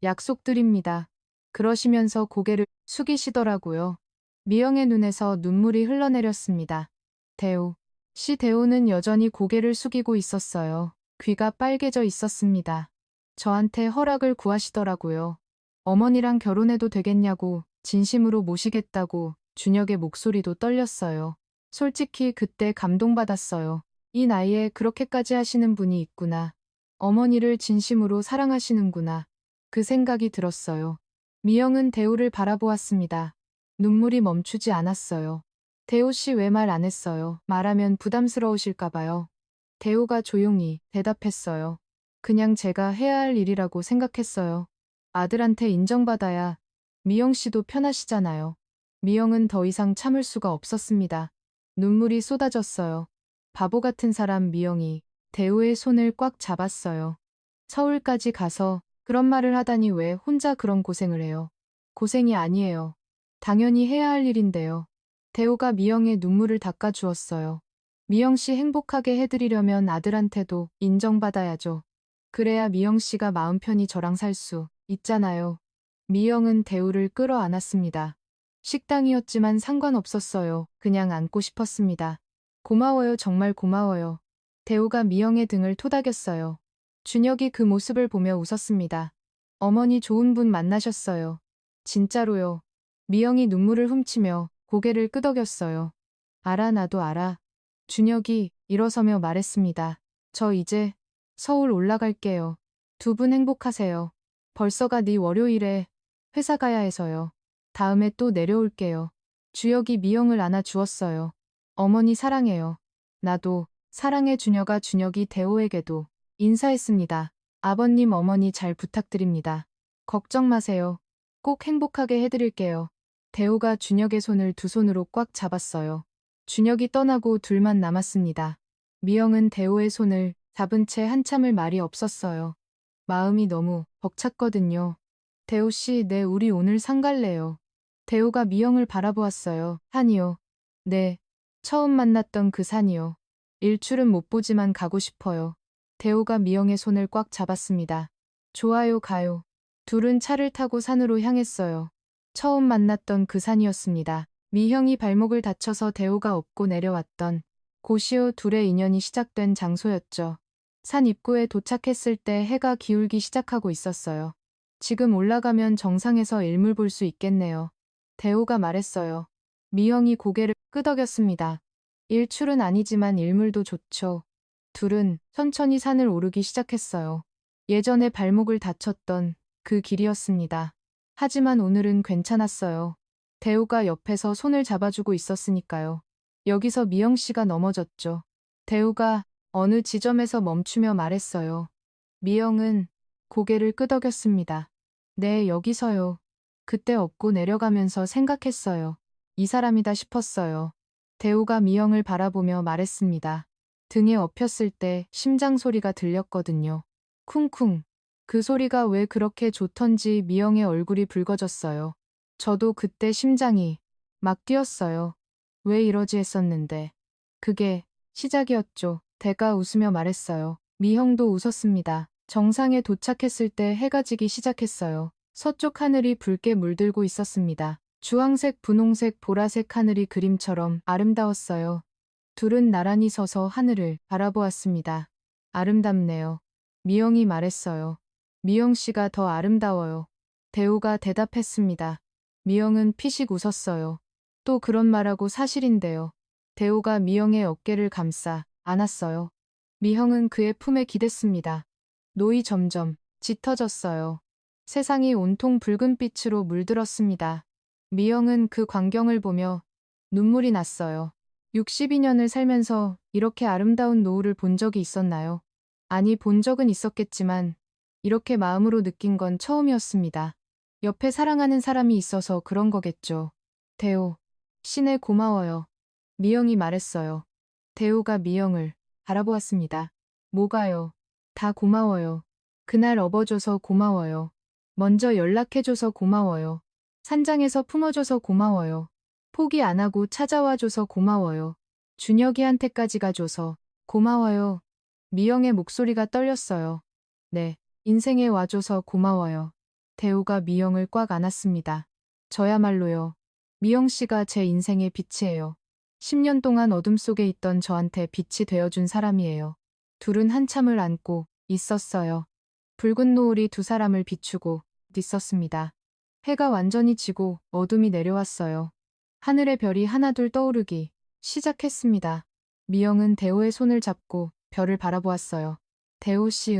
약속드립니다. 그러시면서 고개를 숙이시더라고요. 미영의 눈에서 눈물이 흘러내렸습니다. 대우. 대우는 여전히 고개를 숙이고 있었어요. 귀가 빨개져 있었습니다. 저한테 허락을 구하시더라고요. 어머니랑 결혼해도 되겠냐고, 진심으로 모시겠다고. 준혁의 목소리도 떨렸어요. 솔직히 그때 감동받았어요. 이 나이에 그렇게까지 하시는 분이 있구나. 어머니를 진심으로 사랑하시는구나. 그 생각이 들었어요. 미영은 대우를 바라보았습니다. 눈물이 멈추지 않았어요. 대우 씨 왜 말 안 했어요? 말하면 부담스러우실까봐요. 대우가 조용히 대답했어요. 그냥 제가 해야 할 일이라고 생각했어요. 아들한테 인정받아야 미영 씨도 편하시잖아요. 미영은 더 이상 참을 수가 없었습니다. 눈물이 쏟아졌어요. 바보 같은 사람 미영이 대우의 손을 꽉 잡았어요. 서울까지 가서 그런 말을 하다니 왜 혼자 그런 고생을 해요? 고생이 아니에요. 당연히 해야 할 일인데요. 대우가 미영의 눈물을 닦아주었어요. 미영 씨 행복하게 해드리려면 아들한테도 인정받아야죠. 그래야 미영 씨가 마음 편히 저랑 살 수 있잖아요. 미영은 대우를 끌어안았습니다. 식당이었지만 상관없었어요. 그냥 안고 싶었습니다. 고마워요. 정말 고마워요. 대우가 미영의 등을 토닥였어요. 준혁이 그 모습을 보며 웃었습니다. 어머니 좋은 분 만나셨어요. 진짜로요. 미영이 눈물을 훔치며 고개를 끄덕였어요. 알아 나도 알아. 준혁이 일어서며 말했습니다. 저 이제 서울 올라갈게요. 두 분 행복하세요. 벌써가 네 월요일에 회사 가야 해서요. 다음에 또 내려올게요. 주혁이 미영을 안아주었어요. 어머니 사랑해요. 나도 사랑해 준혁아. 준혁이 대호에게도 인사했습니다. 아버님 어머니 잘 부탁드립니다. 걱정 마세요. 꼭 행복하게 해드릴게요. 대호가 준혁의 손을 두 손으로 꽉 잡았어요. 준혁이 떠나고 둘만 남았습니다. 미영은 대호의 손을 잡은 채 한참을 말이 없었어요. 마음이 너무 벅찼거든요. 대호 씨, 네, 우리 오늘 산 갈래요. 대호가 미영을 바라보았어요. 산이요. 네. 처음 만났던 그 산이요. 일출은 못 보지만 가고 싶어요. 대호가 미영의 손을 꽉 잡았습니다. 좋아요, 가요. 둘은 차를 타고 산으로 향했어요. 처음 만났던 그 산이었습니다. 미형이 발목을 다쳐서 대호가 업고 내려왔던 고시오. 둘의 인연이 시작된 장소였죠. 산 입구에 도착했을 때 해가 기울기 시작하고 있었어요. 지금 올라가면 정상에서 일몰 볼 수 있겠네요. 대호가 말했어요. 미형이 고개를 끄덕였습니다. 일출은 아니지만 일몰도 좋죠. 둘은 천천히 산을 오르기 시작했어요. 예전에 발목을 다쳤던 그 길이었습니다. 하지만 오늘은 괜찮았어요. 대우가 옆에서 손을 잡아주고 있었으니까요. 여기서 미영 씨가 넘어졌죠. 대우가 어느 지점에서 멈추며 말했어요. 미영은 고개를 끄덕였습니다. 네, 여기서요. 그때 업고 내려가면서 생각했어요. 이 사람이다 싶었어요. 대우가 미영을 바라보며 말했습니다. 등에 엎였을 때 심장 소리가 들렸거든요. 쿵쿵. 그 소리가 왜 그렇게 좋던지 미영의 얼굴이 붉어졌어요. 저도 그때 심장이 막 뛰었어요. 왜 이러지 했었는데. 그게 시작이었죠. 대가 웃으며 말했어요. 미형도 웃었습니다. 정상에 도착했을 때 해가 지기 시작했어요. 서쪽 하늘이 붉게 물들고 있었습니다. 주황색, 분홍색, 보라색 하늘이 그림처럼 아름다웠어요. 둘은 나란히 서서 하늘을 바라보았습니다. 아름답네요. 미영이 말했어요. 미영 씨가 더 아름다워요. 대우가 대답했습니다. 미영은 피식 웃었어요. 또 그런 말하고 사실인데요. 대우가 미영의 어깨를 감싸 안았어요. 미형은 그의 품에 기댔습니다. 노이 점점 짙어졌어요. 세상이 온통 붉은 빛으로 물들었습니다. 미영은 그 광경을 보며 눈물이 났어요. 62년을 살면서 이렇게 아름다운 노을을 본 적이 있었나요? 아니, 본 적은 있었겠지만 이렇게 마음으로 느낀 건 처음이었습니다. 옆에 사랑하는 사람이 있어서 그런 거겠죠. 대우, 신에 고마워요. 미영이 말했어요. 대우가 미영을 바라보았습니다. 뭐가요? 다 고마워요. 그날 업어줘서 고마워요. 먼저 연락해줘서 고마워요. 산장에서 품어줘서 고마워요. 포기 안 하고 찾아와줘서 고마워요. 준혁이한테까지 가줘서 고마워요. 미영의 목소리가 떨렸어요. 네, 인생에 와줘서 고마워요. 대우가 미영을 꽉 안았습니다. 저야말로요. 미영 씨가 제 인생의 빛이에요. 10년 동안 어둠 속에 있던 저한테 빛이 되어준 사람이에요. 둘은 한참을 안고 있었어요. 붉은 노을이 두 사람을 비추고 있었습니다. 해가 완전히 지고 어둠이 내려왔어요. 하늘의 별이 하나둘 떠오르기 시작했습니다. 미영은 대호의 손을 잡고 별을 바라보았어요. 대호 씨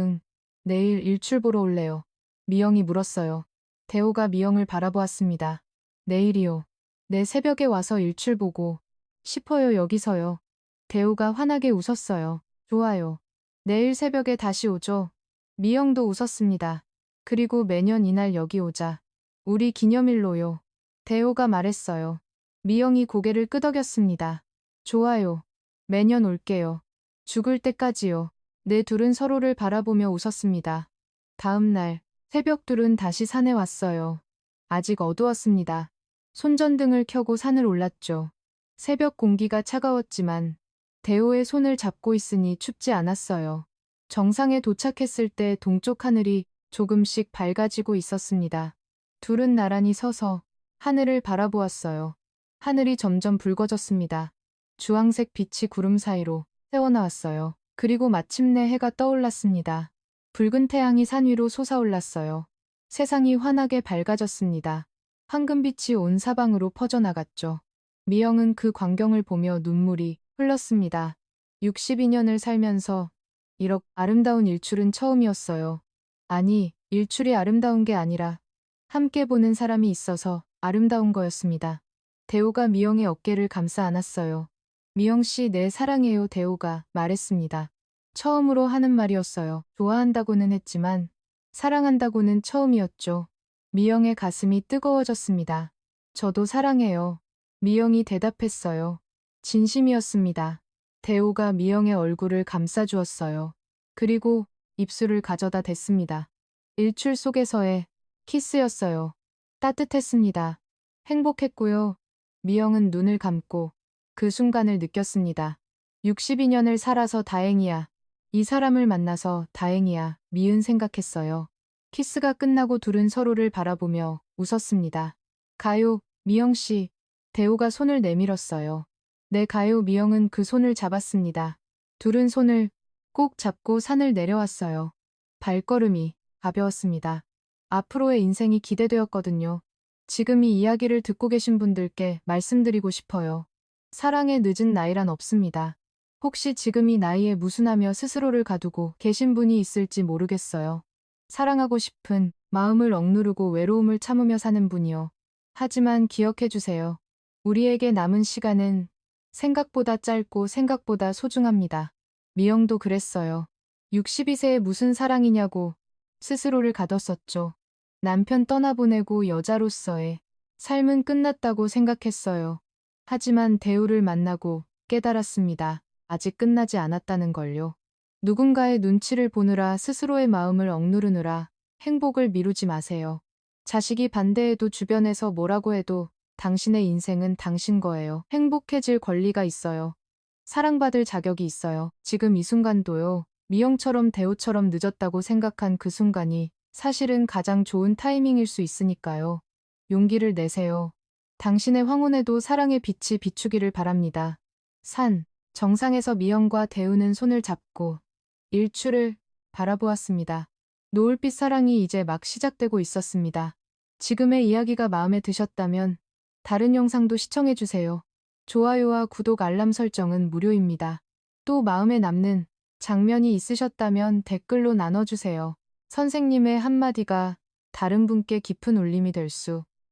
내일 일출 보러 올래요. 미영이 물었어요. 대호가 미영을 바라보았습니다. 내일이요. 내 새벽에 와서 일출 보고 싶어요. 여기서요. 대호가 환하게 웃었어요. 좋아요. 내일 새벽에 다시 오죠. 미영도 웃었습니다. 그리고 매년 이날 여기 오자. 우리 기념일로요. 대호가 말했어요. 미영이 고개를 끄덕였습니다. 좋아요. 매년 올게요. 죽을 때까지요. 네 둘은 서로를 바라보며 웃었습니다. 다음 날, 새벽 둘은 다시 산에 왔어요. 아직 어두웠습니다. 손전등을 켜고 산을 올랐죠. 새벽 공기가 차가웠지만 대호의 손을 잡고 있으니 춥지 않았어요. 정상에 도착했을 때 동쪽 하늘이 조금씩 밝아지고 있었습니다. 둘은 나란히 서서 하늘을 바라보았어요. 하늘이 점점 붉어졌습니다. 주황색 빛이 구름 사이로 새어나왔어요. 그리고 마침내 해가 떠올랐습니다. 붉은 태양이 산 위로 솟아올랐어요. 세상이 환하게 밝아졌습니다. 황금빛이 온 사방으로 퍼져나갔죠. 미영은 그 광경을 보며 눈물이 흘렀습니다. 62년을 살면서 이렇게 아름다운 일출은 처음이었어요. 아니, 일출이 아름다운 게 아니라 함께 보는 사람이 있어서 아름다운 거였습니다. 대호가 미영의 어깨를 감싸 안았어요. 미영 씨, 네 사랑해요. 대호가 말했습니다. 처음으로 하는 말이었어요. 좋아한다고는 했지만 사랑한다고는 처음이었죠. 미영의 가슴이 뜨거워졌습니다. 저도 사랑해요. 미영이 대답했어요. 진심이었습니다. 대호가 미영의 얼굴을 감싸주었어요. 그리고 입술을 가져다 댔습니다. 일출 속에서의 키스였어요. 따뜻했습니다. 행복했고요. 미영은 눈을 감고 그 순간을 느꼈습니다. 62년을 살아서 다행이야. 이 사람을 만나서 다행이야. 미은 생각했어요. 키스가 끝나고 둘은 서로를 바라보며 웃었습니다. 가요, 미영 씨. 대호가 손을 내밀었어요. 네, 가요. 미영은 그 손을 잡았습니다. 둘은 손을 꼭 잡고 산을 내려왔어요. 발걸음이 가벼웠습니다. 앞으로의 인생이 기대되었거든요. 지금 이 이야기를 듣고 계신 분들께 말씀드리고 싶어요. 사랑의 늦은 나이란 없습니다. 혹시 지금 이 나이에 무순하며 스스로를 가두고 계신 분이 있을지 모르겠어요. 사랑하고 싶은 마음을 억누르고 외로움을 참으며 사는 분이요. 하지만 기억해 주세요. 우리에게 남은 시간은 생각보다 짧고 생각보다 소중합니다. 미영도 그랬어요. 62세에 무슨 사랑이냐고 스스로를 가뒀었죠. 남편 떠나보내고 여자로서의 삶은 끝났다고 생각했어요. 하지만 대우를 만나고 깨달았습니다. 아직 끝나지 않았다는 걸요. 누군가의 눈치를 보느라 스스로의 마음을 억누르느라 행복을 미루지 마세요. 자식이 반대해도 주변에서 뭐라고 해도 당신의 인생은 당신 거예요. 행복해질 권리가 있어요. 사랑받을 자격이 있어요. 지금 이 순간도요. 미영처럼 대호처럼 늦었다고 생각한 그 순간이 사실은 가장 좋은 타이밍일 수 있으니까요. 용기를 내세요. 당신의 황혼에도 사랑의 빛이 비추기를 바랍니다. 산 정상에서 미영과 대우는 손을 잡고 일출을 바라보았습니다. 노을빛 사랑이 이제 막 시작되고 있었습니다. 지금의 이야기가 마음에 드셨다면 다른 영상도 시청해주세요. 좋아요와 구독 알람 설정은 무료입니다. 또 마음에 남는 장면이 있으셨다면 댓글로 나눠주세요. 선생님의 한마디가 다른 분께 깊은 울림이 될 수